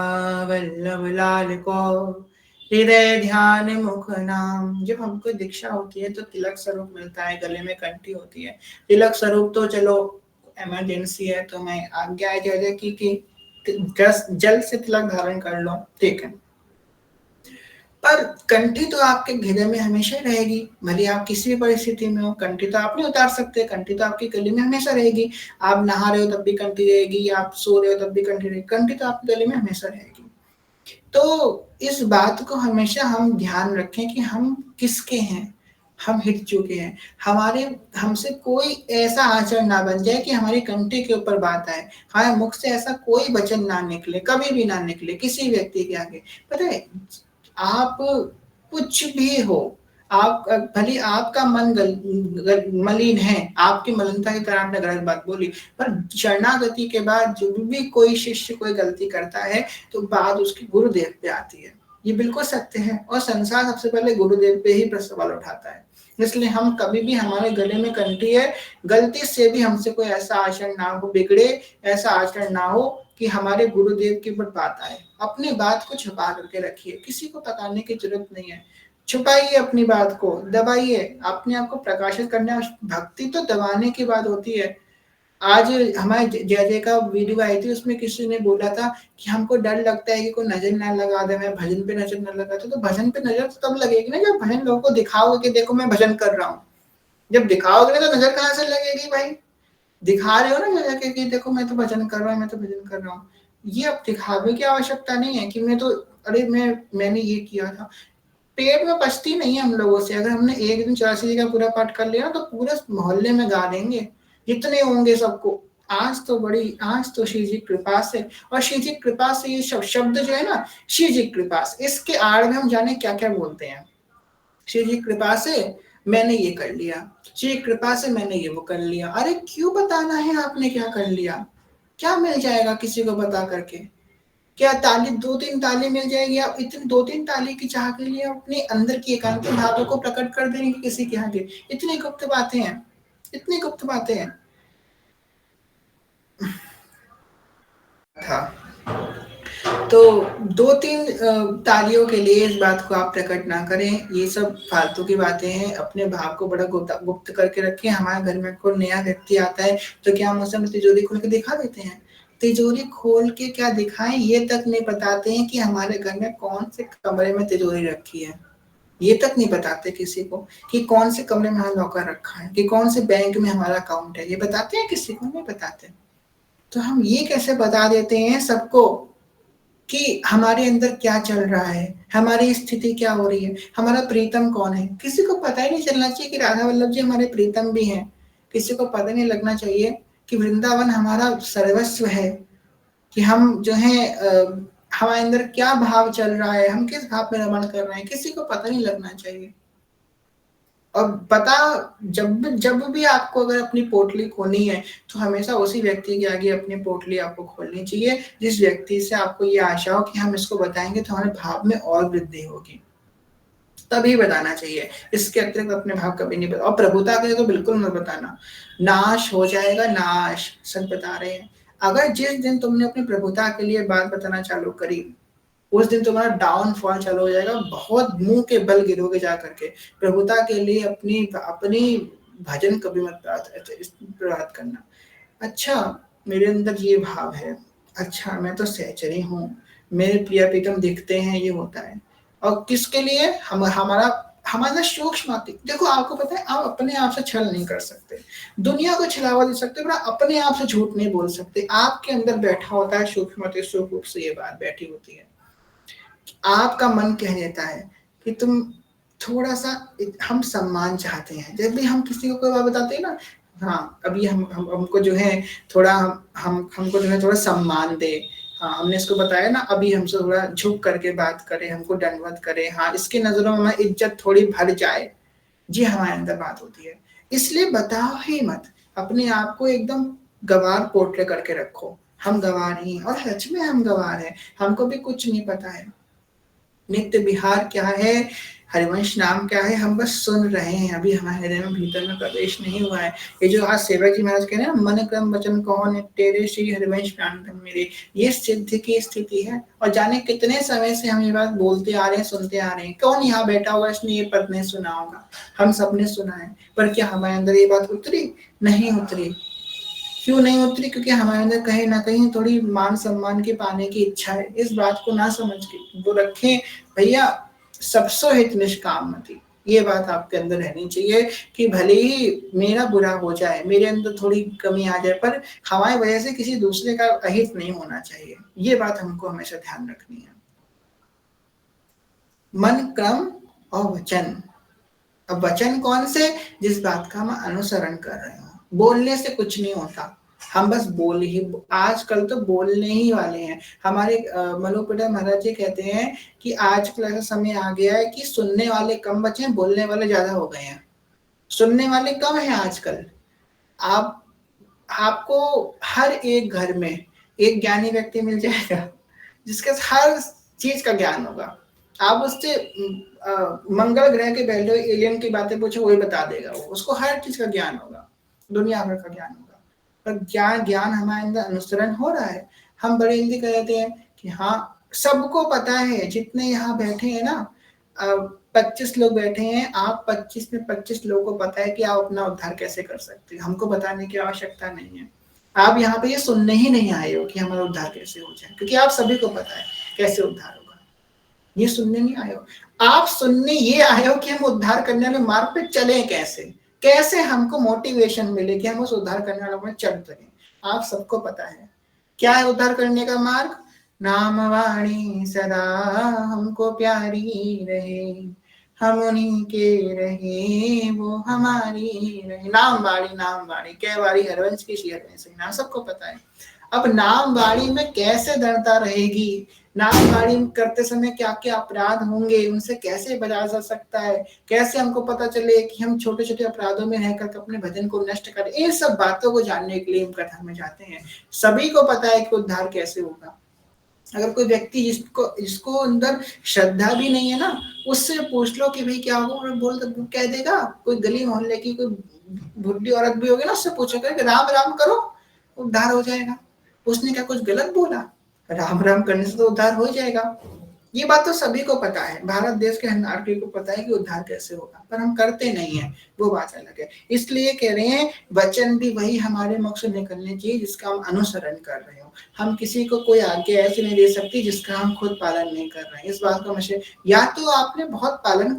वल्लभ लाल को हृदय ध्यान मुख नाम। जब हमको दीक्षा होती है तो तिलक स्वरूप मिलता है, गले में कंठी होती है। तिलक स्वरूप तो चलो इमरजेंसी है तो मैं आज्ञा है कि जल्द से तिलक धारण कर लो, ठीक है। पर कंठी तो आपके हृदय में हमेशा रहेगी, भले आप किसी भी परिस्थिति में हो। कंठी तो आप नहीं उतार सकते, कंठी तो आपके गले में हमेशा रहेगी। आप नहा रहे हो तब भी कंठी रहेगी, आप सो रहे हो तब भी कंठी रहेगी, कंठी तो आपके गले में हमेशा रहेगी। तो इस बात को हमेशा हम ध्यान रखें कि हम किसके हैं, हम हिट चुके हैं। हमारे हमसे कोई ऐसा आचरण ना बन जाए कि हमारी कंठी के ऊपर बात आए, हमारे मुख से ऐसा कोई वचन ना निकले, कभी भी ना निकले किसी व्यक्ति के आगे। पता है, आप कुछ भी हो, आप भले आपका मन मलिन है, आपकी मलिनता के कारण आपने गलत बात बोली, पर शरणागति के बाद जब भी कोई शिष्य कोई गलती करता है तो बात उसकी गुरुदेव पे आती है। ये बिल्कुल सत्य है और संसार सबसे पहले गुरुदेव पे ही सवाल उठाता है। इसलिए हम कभी भी, हमारे गले में कंठी है, गलती से भी हमसे कोई ऐसा आचरण ना हो, बिगड़े ऐसा आचरण ना हो कि हमारे गुरुदेव की ऊपर बात आए। अपनी बात को छुपा करके रखिए, किसी को बताने की जरूरत नहीं है। छुपाइए अपनी बात को, दबाइए, अपने आप को प्रकाशित करना। भक्ति तो दबाने की बात होती है। आज हमारे जय जय का वीडियो आई थी, उसमें किसी ने बोला था कि हमको डर लगता है कि कोई नजर ना लगा दे, मैं भजन पे नजर ना लगाता। तो भजन पे नजर तो तब लगेगी ना जब भजन लोगों को दिखाओगे कि देखो मैं भजन कर रहा हूँ। जब दिखाओगे तो नजर कहाँ से लगेगी भाई? दिखा रहे हो ना जैसा कि देखो मैं तो भजन कर रहा हूँ, मैं तो भजन कर रहा हूँ। ये अब दिखावे की आवश्यकता नहीं है कि मैं तो, अरे मैंने ये किया था। पेट में पचती नहीं है हम लोगों से। अगर हमने एक दिन 84 जी का पूरा पाठ कर लिया तो पूरे मोहल्ले में गा देंगे, जितने होंगे सबको। आज तो श्री जी कृपा से, और श्री जी कृपा से ये शब्द जो है ना, श्री जी कृपा से, इसके आड़ में हम जाने क्या क्या बोलते हैं। श्री जी कृपा से मैंने ये कर लिया, श्री कृपा से मैंने ये वो कर लिया। अरे क्यों बताना है आपने क्या कर लिया? क्या मिल जाएगा किसी को बता करके? क्या ताली, दो तीन ताली मिल जाएगी? आप इतनी दो तीन ताली की चाह के लिए अपने अंदर की एकांत भावों को प्रकट कर देंगे किसी के आगे? इतनी गुप्त बातें हैं, इतनी गुप्त बातें हैं। था तो दो तीन तालियों के लिए इस बात को आप प्रकट ना करें। ये सब फालतू की बातें हैं। अपने भाव को बड़ा गुप्त करके रखें। हमारे घर में कोई नया व्यक्ति आता है तो क्या हम उसे तिजोरी खोल के दिखा देते हैं? तिजोरी खोल के क्या दिखाएं ये तक नहीं बताते हैं कि हमारे घर में कौन से कमरे में तिजोरी रखी है। ये तक नहीं बताते किसी को कि कौन से कमरे में हमारा लॉकर रखा है, कि कौन से बैंक में हमारा अकाउंट है। ये बताते हैं किसी को? नहीं बताते। तो हम ये कैसे बता देते हैं सबको कि हमारे अंदर क्या चल रहा है, हमारी स्थिति क्या हो रही है, हमारा प्रीतम कौन है। किसी को पता ही नहीं चलना चाहिए कि राधा वल्लभ जी हमारे प्रीतम भी हैं। किसी को पता नहीं लगना चाहिए कि वृंदावन हमारा सर्वस्व है, कि हम जो है हमारे अंदर क्या भाव चल रहा है, हम किस भाव में रमण कर रहे हैं। किसी को पता नहीं लगना चाहिए। और पता जब भी आपको अगर अपनी पोटली खोलनी है तो हमेशा उसी व्यक्ति के आगे अपनी पोटली आपको खोलनी चाहिए जिस व्यक्ति से आपको ये आशा हो कि हम इसको बताएंगे तो हमारे भाव में और वृद्धि होगी, तभी बताना चाहिए। इसके अतिरिक्त अपने भाव कभी नहीं बता। और प्रभुता के तो बिल्कुल मत बताना, नाश हो जाएगा, नाश। सच बता रहे हैं। अगर जिस दिन तुमने अपनी प्रभुता के लिए बात बताना चालू करी उस दिन तुम्हारा डाउनफॉल चालू हो जाएगा। बहुत मुंह के बल गिरोगे जा करके। प्रभुता के लिए अपनी अपनी भजन कभी मत प्राप्त करना। अच्छा, मेरे अंदर ये भाव है, अच्छा मैं तो सहचरी हूँ, मेरे प्रिय प्रीतम दिखते हैं, ये होता है। और किसके लिए? हमारा सूक्ष्म। देखो, आपको पता है आप अपने आप से छल नहीं कर सकते, दुनिया को छलावा दे सकते, पर अपने आप से झूठ नहीं बोल सकते। आपके अंदर बैठा होता है सूक्ष्म रूप से ये बात बैठी होती है। आपका मन कह देता है कि तुम थोड़ा सा, हम सम्मान चाहते हैं। जब भी हम किसी को कोई बात बताते हैं ना, हाँ अभी हमको जो है थोड़ा हमको जो है थोड़ा सम्मान दे। हाँ, हमने इसको बताया ना, अभी हमसे थोड़ा झुक करके बात करे, हमको दंडवत करे। हाँ, इसकी नजरों में हमारी इज्जत थोड़ी भर जाए, जी हमारे अंदर बात होती है। इसलिए बताओ ही मत, अपने आप को एकदम गवार पोर्ट्रे करके रखो। हम गवार ही, और सच में हम गवार हैं, हमको भी कुछ नहीं पता है। नित्य विहार क्या है, हरिवंश नाम क्या है, हम बस सुन रहे हैं। अभी हमारे हृदय में भीतर में प्रवेश नहीं हुआ है। ये जो आज सेवक जी महाराज कह रहे हैं ना, मन क्रम वचन कहो तेरे श्री हरिवंश प्राण मेरे, ये सिद्ध की स्थिति है। और जाने कितने समय से हम ये बात बोलते आ रहे हैं, सुनते आ रहे हैं। कौन यहाँ बैठा होगा इसने ये पद नहीं सुना होगा? हम सबने सुना है। पर क्या हमारे अंदर ये बात उतरी? नहीं उतरी। क्यों नहीं उतरी? क्योंकि हमारे अंदर कहीं ना कहीं थोड़ी मान सम्मान की पाने की इच्छा है। इस बात को ना समझ के वो रखें, भैया सबसो हित निष्काम मति, ये बात आपके अंदर रहनी चाहिए कि भले ही मेरा बुरा हो जाए, मेरे अंदर थोड़ी कमी आ जाए, पर हमारी वजह से किसी दूसरे का अहित नहीं होना चाहिए। ये बात हमको हमेशा ध्यान रखनी है। मन, क्रम और वचन। अब वचन कौन से? जिस बात का हम अनुसरण कर रहे हो। बोलने से कुछ नहीं होता, हम बस बोल ही, आजकल तो बोलने ही वाले हैं। हमारे मलोपीठा महाराज जी कहते हैं कि आजकल ऐसा समय आ गया है कि सुनने वाले कम बचे हैं, बोलने वाले ज्यादा हो गए हैं। सुनने वाले कम हैं आजकल। आप आपको हर एक घर में एक ज्ञानी व्यक्ति मिल जाएगा जिसके हर चीज का ज्ञान होगा। आप उससे मंगल ग्रह के बैठे हुए एलियन की बातें पूछो, वही बता देगा। वो, उसको हर चीज का ज्ञान होगा, दुनिया भर का ज्ञान होगा। पर ज्ञान हमारे अंदर अनुसरण हो रहा है। हम बड़े हिंदी कहते हैं कि हाँ सबको पता है, जितने यहाँ बैठे हैं ना, 25 लोग बैठे हैं, आप 25 में 25 लोगों को पता है कि आप अपना उद्धार कैसे कर सकते हैं। हमको बताने की आवश्यकता नहीं है। आप यहाँ पे ये सुनने ही नहीं आए हो कि हमारा उद्धार कैसे हो जाए, क्योंकि आप सभी को पता है कैसे उद्धार होगा। ये सुनने नहीं आए हो, आप सुनने ये आए हो कि हम उद्धार करने वाले मार्ग पे चले कैसे, कैसे हमको मोटिवेशन मिले कि हम उस उद्धार करने वाले में चल सके। आप सबको पता है क्या है उद्धार करने का मार्ग। नाम वाणी सदा हमको प्यारी रहे, हम उन्हीं के रहे वो हमारी रहे। नाम वाणी कै वारी हरवंश की श्री हरवंश नाम सबको पता है। अब नाम वाणी में कैसे दृढ़ता रहेगी, नाम वाणी करते समय क्या क्या अपराध होंगे, उनसे कैसे बचा जा सकता है, कैसे हमको पता चले कि हम छोटे छोटे अपराधों में रहकर अपने भजन को नष्ट करें। इन सब बातों को जानने के लिए हम कथा में जाते हैं। सभी को पता है कि उद्धार कैसे होगा। अगर कोई व्यक्ति जिसको अंदर श्रद्धा भी नहीं है ना, उससे पूछ लो कि भाई क्या होगा, बोल कह देगा। कोई गली मोहल्ले की कोई बुढ़ी औरत भी होगी ना, उससे पूछोगे कि राम राम करो उद्धार हो जाएगा। उसने क्या कुछ गलत बोला? राम राम करने से तो उद्धार हो जाएगा। ये बात तो सभी को पता है, भारत देश के हर नागरिक को पता है कि उद्धार कैसे होगा, पर हम करते नहीं है, वो बात अलग है। इसलिए कह रहे हैं वचन भी वही हमारे मुख से निकलने चाहिए जिसका हम अनुसरण कर रहे हो। हम किसी को कोई आज्ञा ऐसी नहीं दे सकती जिसका हम खुद पालन नहीं कर रहे हैं। इस बात का मुझे, या तो आपने बहुत पालन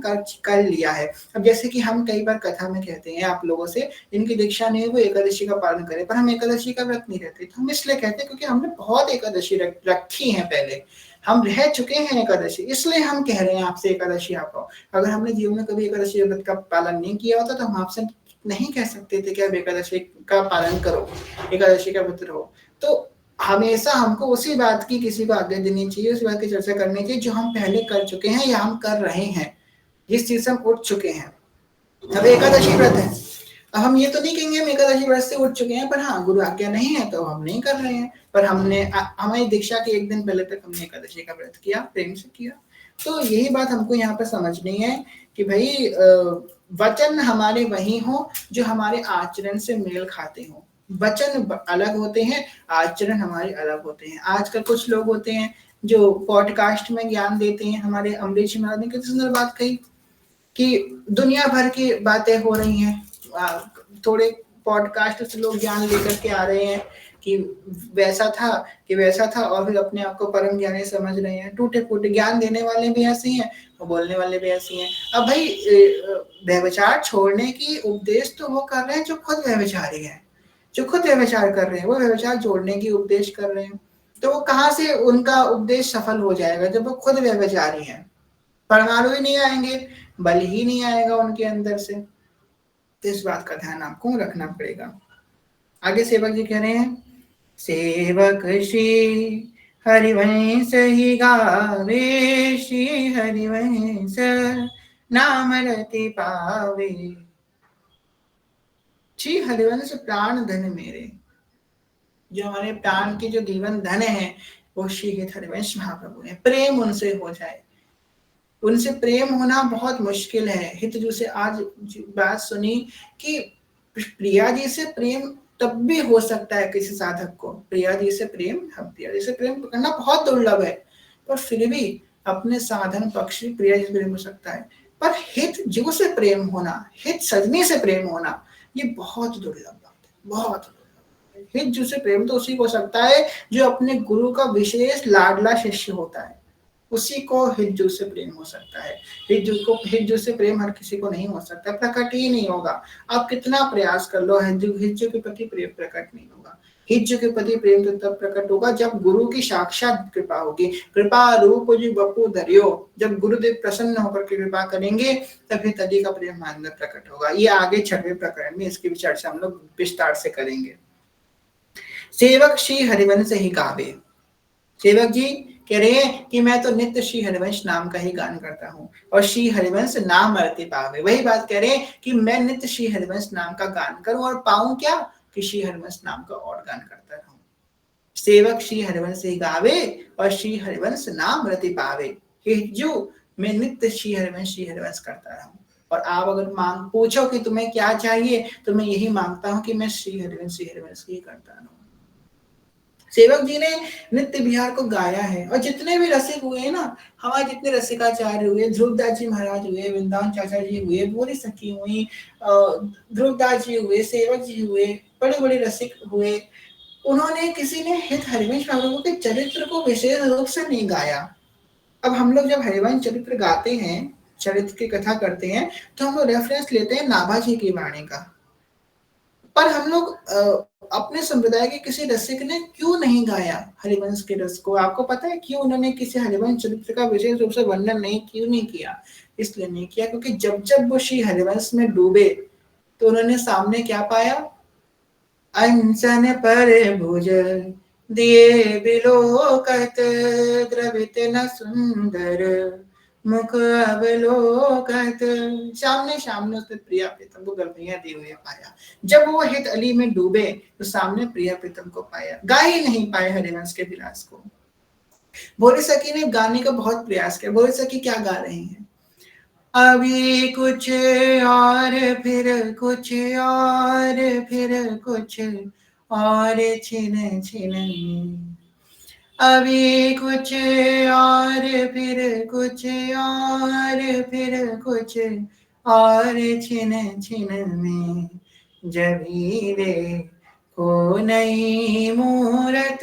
कर लिया है। अब जैसे कि हम कई बार कथा में कहते हैं आप लोगों से, इनकी दीक्षा नहीं है वो एकादशी का पालन करें, पर हम एकादशी का व्रत नहीं रहते। तो हम इसलिए कहते हैं क्योंकि हमने बहुत एकादशी रखी है, पहले हम रह चुके हैं एकादशी, इसलिए हम कह रहे हैं आपसे एकादशी आप। अगर हमने जीवन में कभी एकादशी व्रत का पालन नहीं किया होता तो हम आपसे नहीं कह सकते थे कि आप एकादशी का पालन करो, एकादशी का व्रत रहो। तो हमेशा हमको उसी बात की किसी को आज्ञा देनी चाहिए, उसी बात की चर्चा करनी चाहिए जो हम पहले कर चुके हैं या हम कर रहे हैं, जिस चीज से हम उठ चुके हैं। अब एकादशी व्रत है, अब हम ये तो नहीं कहेंगे हम एकादशी व्रत से उठ चुके हैं, पर हाँ गुरु आज्ञा नहीं है तो हम नहीं कर रहे हैं, पर हमने हमारी दीक्षा के एक दिन पहले तक हमने एकादशी का व्रत किया, प्रेम से किया। तो यही बात हमको यहाँ पर समझनी है कि भाई वचन हमारे वही हो जो हमारे आचरण से मेल खाते हो। वचन अलग होते हैं, आचरण हमारे अलग होते हैं। आजकल कुछ लोग होते हैं जो पॉडकास्ट में ज्ञान देते हैं। हमारे अमरीश महाराज ने कितनी सुंदर बात कही कि दुनिया भर की बातें हो रही हैं, थोड़े पॉडकास्ट से लोग ज्ञान लेकर के आ रहे हैं कि वैसा था कि वैसा था, और फिर अपने आप को परम ज्ञानी समझ रहे हैं। टूटे फूटे ज्ञान देने वाले भी ऐसे हैं और बोलने वाले भी ऐसे हैं। अब भाई व्यभिचार छोड़ने की उपदेश तो वो कर रहे हैं जो खुद व्यभिचारी है, जो खुद व्यभिचार कर रहे हैं, वो व्यभिचार जोड़ने की उपदेश कर रहे हैं। तो वो कहाँ से उनका उपदेश सफल हो जाएगा जब वो खुद व्यभिचारी हैं। परमाणु ही नहीं आएंगे, बल ही नहीं आएगा उनके अंदर से। तो इस बात का ध्यान आपको रखना पड़ेगा। आगे सेवक जी कह रहे हैं, सेवक श्री हरिवंश ही गावे, श्री हरिवंश नाम रति पावे, श्री हरिवंश प्राण धन मेरे। जो हमारे प्राण के जो जीवन धन है वो श्री हरिवंश महाप्रभु है। प्रेम उनसे हो जाए, उनसे प्रेम होना बहुत मुश्किल है। हितजू से आज बात सुनी कि प्रिया जी से प्रेम तब भी हो सकता है किसी साधक को, प्रिया जी से प्रेम करना बहुत दुर्लभ है, पर फिर भी अपने साधन पक्ष प्रिया जी से प्रेम हो सकता है। पर हित जो से प्रेम होना, हित सजनी से प्रेम होना, ये बहुत दुर्लभ बात है, बहुत दुर्लभ। हित जो से प्रेम तो उसी को हो सकता है जो अपने गुरु का विशेष लाडला शिष्य होता है, उसी को हिज्जू से प्रेम हो सकता है। हिज्जू से प्रेम हर किसी को नहीं हो सकता, प्रकट ही नहीं होगा। आप कितना प्रयास कर लो, हिज्जू के प्रति प्रेम प्रकट नहीं होगा। हिज्जू के प्रति प्रेम तो तब प्रकट होगा जब गुरु की साक्षात कृपा होगी। कृपा रूप जी बपू धरियो, जब गुरुदेव प्रसन्न होकर के कृपा करेंगे तभी तभी का प्रेम हमारे अंदर प्रकट होगा। ये आगे 6वें प्रकरण में इसकी चर्चा हम लोग विस्तार से करेंगे। सेवक श्री हरिवंश ही गावे, सेवक जी कह रहे हैं कि मैं तो नित्य श्री हरिवंश नाम का ही गान करता हूँ, और श्री हरिवंश नाम रति पावे। वही बात कह रहे हैं कि मैं नित्य श्री हरिवंश नाम का गान करूं और पाऊं क्या, कि श्री हरिवंश नाम का और गान करता रहूं। सेवक श्री हरिवंश ही गावे और श्री हरिवंश नाम रति पावे। हिज्जू मैं नित्य श्री हरिवंश करता रहूं। और आप अगर पूछो कि तुम्हें क्या चाहिए, तो मैं यही मांगता हूं कि मैं श्री हरिवंश ही करता रहूं। सेवक जी ने नित्य बिहार को गाया है, और जितने भी रसिक हुए ना, हमारे जितने रसिकाचार्य हुए, ध्रुवदास जी महाराज हुए, वृंदावन चाचा जी हुए, बोरी सखी हुई, ध्रुवदास जी हुए, सेवक जी हुए, बड़े बड़े रसिक हुए, उन्होंने किसी ने हित हरिवंश प्रभु के चरित्र को विशेष रूप से नहीं गाया। अब हम लोग जब हरिवंश चरित्र गाते हैं, चरित्र की कथा करते हैं, तो हम लोग रेफरेंस लेते हैं नाभाजी की वाणी का। पर हम लोग अपने संप्रदाय के किसी रसिक ने क्यों नहीं गाया हरिवंश के रस को? आपको पता है क्यों उन्होंने किसी हरिवंश चरित्र का विशेष रूप से वर्णन क्यों नहीं किया? इसलिए नहीं किया क्योंकि जब जब वो श्री हरिवंश में डूबे तो उन्होंने सामने क्या पाया? अंचन पर भुज दिए बिलोकत, द्रवित न सुंदर मुख अवलोकत। सामने उसने प्रिया प्रीतम को गलतियां दी हुए पाया। जब वो हित अली में डूबे तो सामने प्रिया प्रीतम को पाया, गा ही नहीं पाए हरिवंश के विलास को। भोले सखी ने गाने का बहुत प्रयास किया। भोले सखी क्या गा रही हैं? अभी कुछ और फिर कुछ और फिर कुछ और छिन छिन, अभी कुछ और फिर कुछ और फिर कुछ और छिन छिन में जभी देखो नई मूरत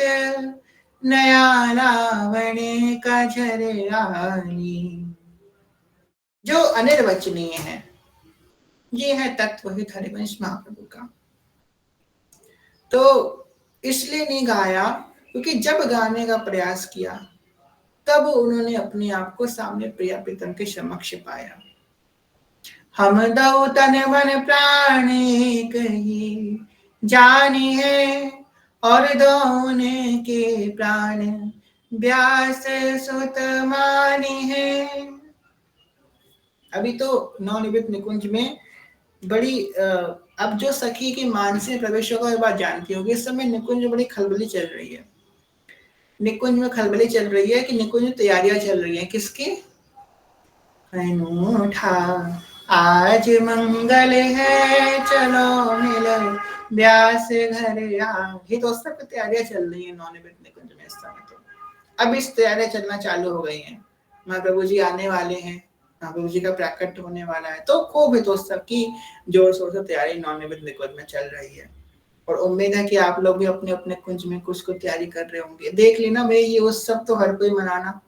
नया रावण का झरियाली। जो अनिर्वचनीय है, ये है तत्वहित हरिवंश महाप्रभु का। तो इसलिए नहीं गाया क्योंकि जब गाने का प्रयास किया तब उन्होंने अपने आप को सामने प्रिया प्रीतम के समक्ष पाया। हम दो तन मन प्राण एक ही जानी है, और दोने के प्राण व्यास सुत मानी है। अभी तो नवनिर्मित निकुंज में बड़ी अब जो सखी की मानसिक प्रवेश होगा बात जानती होगी। इस समय निकुंज में बड़ी खलबली चल रही है। निकुंज में खलबली चल रही है कि निकुंज में तैयारियां चल रही हैं किसकी? अनूठा आज मंगल है चलो मिल व्यास घर ये तो सब तैयारियां चल रही है नवनिर्मित निकुंज में इस समय। तो अब इस तैयारियां चलना चालू हो गई हैं। महाप्रभु जी आने वाले हैं, महाप्रभु जी का प्राकट्य होने वाला है, तो खूब हितोत्सव की जोर शोर से तैयारी नवनिर्मित निकुंज में चल रही है। और उम्मीद है कि आप लोग भी अपने अपने कुंज में कुछ को तैयारी कर रहे होंगे। देख लेना भाई, ये उत्सव तो हर कोई मनाना,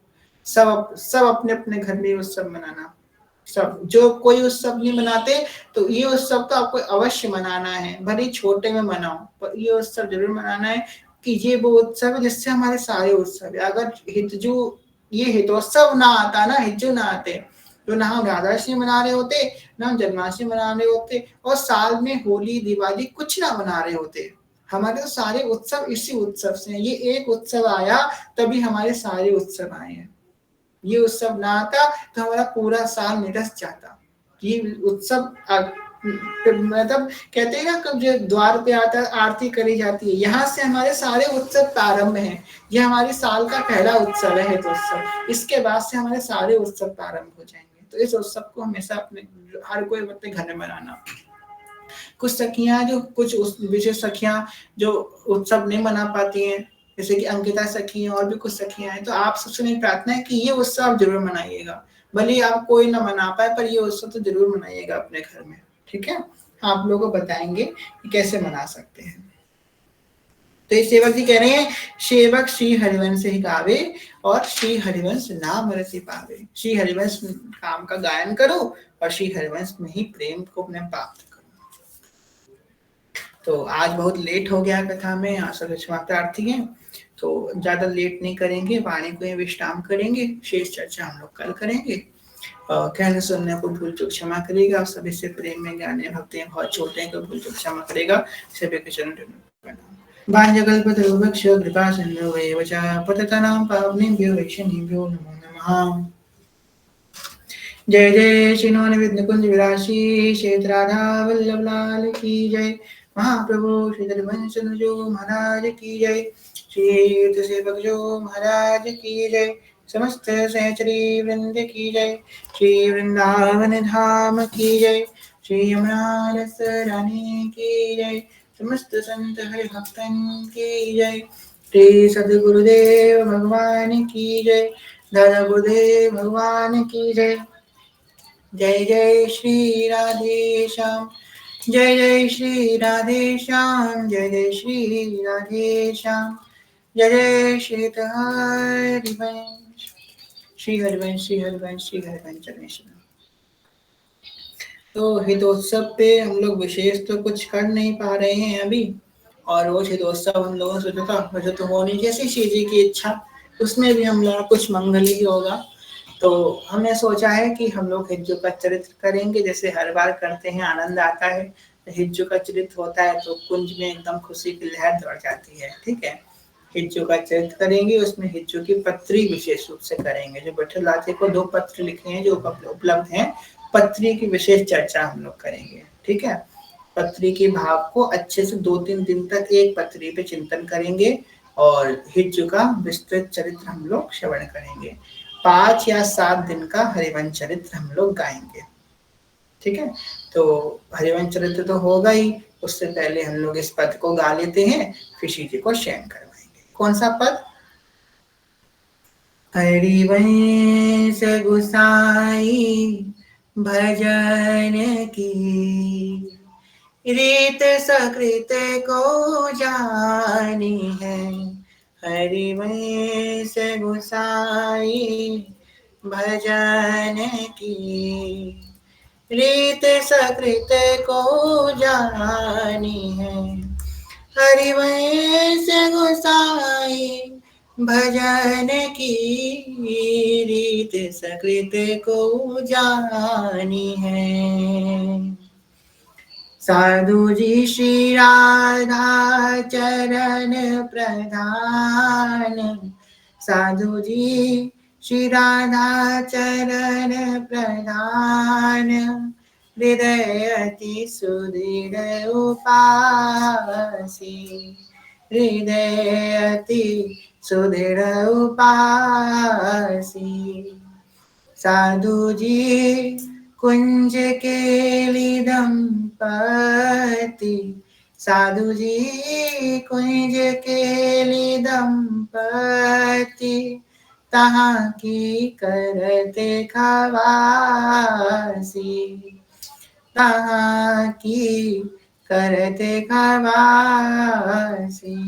सब सब अपने अपने घर में उत्सव मनाना। सब जो कोई उत्सव नहीं मनाते तो ये उत्सव तो आपको अवश्य मनाना है, भले ही छोटे में मनाओ पर ये उत्सव जरूर मनाना है कि ये वो उत्सव है जिससे हमारे सारे उत्सव है। अगर हितजू ये हितोत्सव ना आता ना, हितजू ना आते तो ना हम राधाष्टमी मना रहे होते, ना हम जन्माष्टमी मना रहे होते, और साल में होली दिवाली कुछ ना मना रहे होते। हमारे तो सारे उत्सव इसी उत्सव से हैं। ये एक उत्सव आया तभी हमारे सारे उत्सव आए हैं। ये उत्सव ना आता तो हमारा पूरा साल निरस जाता। ये उत्सव मतलब कहते हैं ना, कब जो द्वार पे आता आरती करी जाती है, यहाँ से हमारे सारे उत्सव प्रारंभ हैं। ये हमारे साल का पहला उत्सव है तो उत्सव, इसके बाद से हमारे सारे उत्सव प्रारंभ हो जाएंगे। तो इस उत्सव को हमेशा अपने हर कोई अपने घर में मनाना। कुछ सखियां जो कुछ विशेष सखियां जो उत्सव नहीं मना पाती हैं, जैसे कि अंकिता सखी है और भी कुछ सखियां हैं, तो आप सबसे मेरी प्रार्थना है कि ये उत्सव आप जरूर मनाइएगा। भले आप कोई ना मना पाए पर ये उत्सव तो जरूर मनाइएगा अपने घर में। ठीक है, आप लोगों को बताएंगे कि कैसे मना सकते हैं। तो ये सेवक जी कह रहे हैं, सेवक श्री हरिवंश ही गावे और श्री हरिवंश नाम रति पावे। श्री हरिवंश काम का गायन करो और श्री हरिवंश में ही प्रेम को अपने प्राप्त करो। तो आज बहुत लेट हो गया कथा में, आप सब क्षमा प्रार्थी हैं। तो ज्यादा लेट नहीं करेंगे, वाणी को विश्राम करेंगे, शेष चर्चा हम लोग कल करेंगे। कहने सुनने को भूल चूक क्षमा करेगा, सभी से प्रेम में ज्ञान भक्ति बहुत छोटे हैं को भूल चूक क्षमा करेगा। सभी के चरण बाह्यकल्पतरुभ्यश्च कृपा सिन्धु एव च पतितानां पावनेभ्यो वैष्णवेभ्यो नमो नमः। जय जय श्री नवनिर्मित निकुंज विलासी श्री राधा वल्लभ लाल की जय। महाप्रभु श्री हरिवंश जो महाराज की जय। श्री सेवक जो महाराज की जय। समस्त सहचरी वृंद की जय। श्री वृंदावन धाम की जय। श्री यमुना रस रानी की जय। समस्त संत हरि भक्तन की जय। श्री सद्गुरुदेव भगवान की जय। दादा गुरुदेव भगवान की जय। जय जय श्री राधे श्याम, जय जय श्री राधे श्याम, जय जय श्री राधे श्याम, जय जय श्री हरिवंश, श्री हरिवंश, श्री हरिवंश, श्री हरिवंश। तो हितोत्सव पे हम लोग विशेष तो कुछ कर नहीं पा रहे हैं अभी, और रोज हितोत्सव हम लोगों से सोचा था वैसे तो होनी जैसी श्री जी की इच्छा, उसमें भी हम लोग कुछ मंगल ही होगा। तो हमने सोचा है कि हम लोग हिज्जू का चरित्र करेंगे, जैसे हर बार करते हैं, आनंद आता है। हिज्जू का चरित्र होता है तो कुंज में एकदम खुशी की लहर दौड़ जाती है। ठीक है, हिज्जू का चरित्र करेंगे, उसमें हिज्जू की पत्री विशेष रूप से करेंगे। जो विठल राधे को 2 पत्र लिखे हैं जो उपलब्ध हैं, पत्री की विशेष चर्चा हम लोग करेंगे। ठीक है, पत्री के भाव को अच्छे से 2-3 दिन तक एक पत्री पे चिंतन करेंगे और हिज्जू का विस्तृत चरित्र हम लोग श्रवण करेंगे। 5 या 7 दिन का हरिवंश चरित्र हम लोग गाएंगे। ठीक है, तो हरिवंश चरित्र तो होगा ही, उससे पहले हम लोग इस पद को गा लेते हैं, फिर श्री जी को शयन करवाएंगे। कौन सा पद? हरिवंश गुसाई भजन की रीत सकृत को जानी है। हरिवंश गुसाई भजन की रीत सकृत को जानी है। हरिवंश गोसाई भजन की रीत सकृत को जानी है। साधु जी श्री राधा चरण प्रधान, साधु जी श्री राधा चरण प्रधान, हृदय अति सुदृढ़ उपासी, हृदय अति सुदृढ़ उपासी। साधु जी कुंज केली दंपति, साधु जी कुंज केली दंपति, तहाँ की करते खवासी, तहाँ की करते खवासी।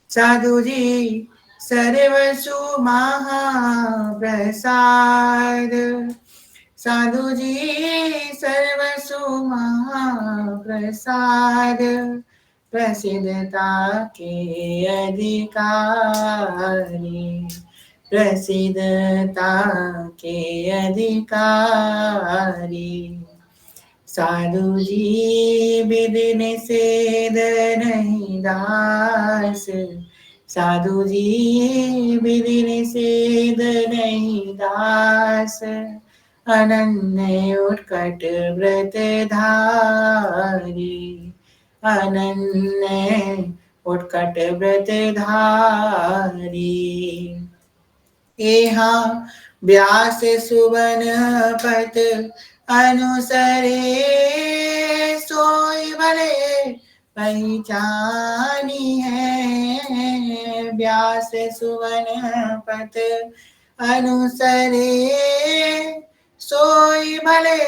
साधु जी सर्वसु महाप्रसाद, साधु जी सर्वसु महाप्रसाद, प्रसिद्धता के अधिकारी, प्रसिद्धता के अधिकारी। साधु जी विधि निषेध नहीं दास, साधु जी विधि निषेध नहीं दास, अनन्य उत्कट व्रत धारी, अनन्य उत्कट व्रत धारी। यहाँ व्यास सुवन पत अनुसरे, सोई भले पहचानी है। व्यास सुवन पत अनुसरे, सोई भले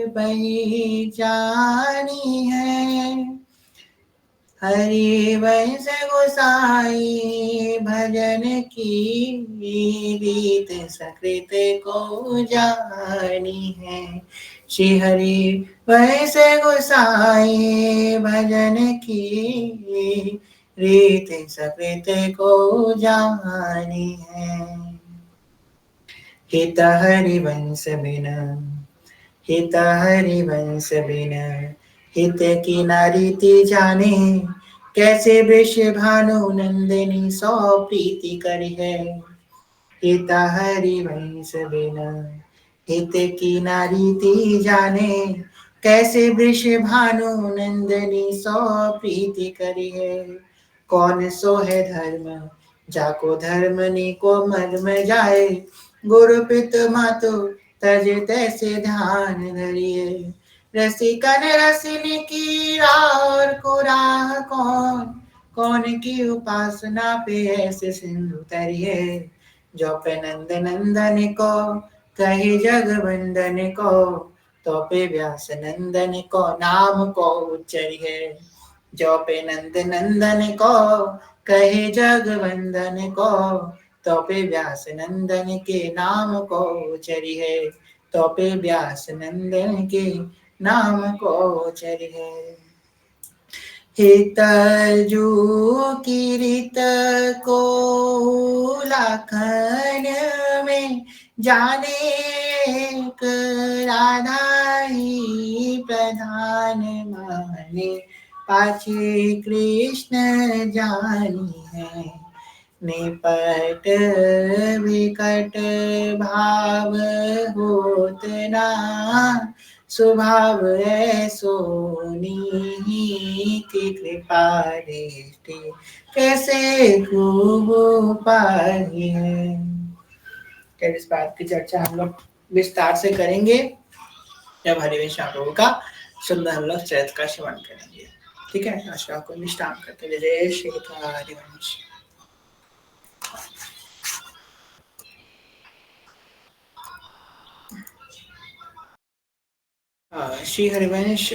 पहचानी है। हरिवंश गोसाई भजन की रीत सकृत को जानी है। श्री हरिवंश गोसाई भजन की रीत सकृत को जानी है। हित हरिवंश बिना, हित हरिवंश बिना, हित की नारीति जाने, कैसे वृष भानु नंदिनी सौ प्रीति करी है। हित हरिवंश बिना, हित की नारीति जाने, कैसे वृष भानु नंदिनी सौ प्रीति करी है। कौन सो है धर्म जाको धर्मनी को मर्म जाए, गुरु पित मातु तज तैसे ध्यान धरिए। रसिकन रसिनी की और कुराह कौन, कौन की उपासना पे ऐसे सिंधु तरिए। जो पे नंद नंदन को कहे जगवंदन को, तो पे व्यास नंदन को नाम को उच्चरिए। जो पे नंद नंदन को कहे जगवंदन को, तो पे व्यास नंदन के नाम को उच्चरिए। तो पे व्यास नंदन के नाम को चरिए। हित जो किरीत को लाखन में जाने, राधा ही प्रधान माने, पाछे कृष्ण जानी है। निपट विकट भाव होत ना, स्वभाव ऐसो की कृपा दृष्टि, कैसे खूब पाई है। इस बात की चर्चा हम लोग विस्तार से करेंगे जब हरिवंश प्रभु का सुंदर हम लोग चरित्र का श्रवण करेंगे। ठीक है, आशा को विश्राम करते जय श्री हरिवंश। श्री हरिवंश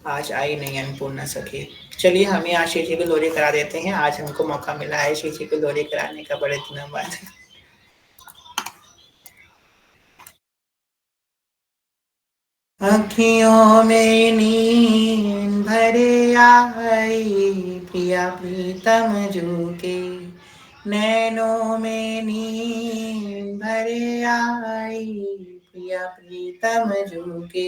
आज आई नहीं अन्नपूर्णा सखी। चलिए हम ही आज श्री जी को लोरी करा देते हैं। आज हमको मौका मिला है श्री जी को लोरी कराने का बड़े दिनों बाद। अखियों में नींद भरे आई प्रिया प्रीतम जू के, नैनों में नींद भरे आई प्रिया प्रीतम जू के।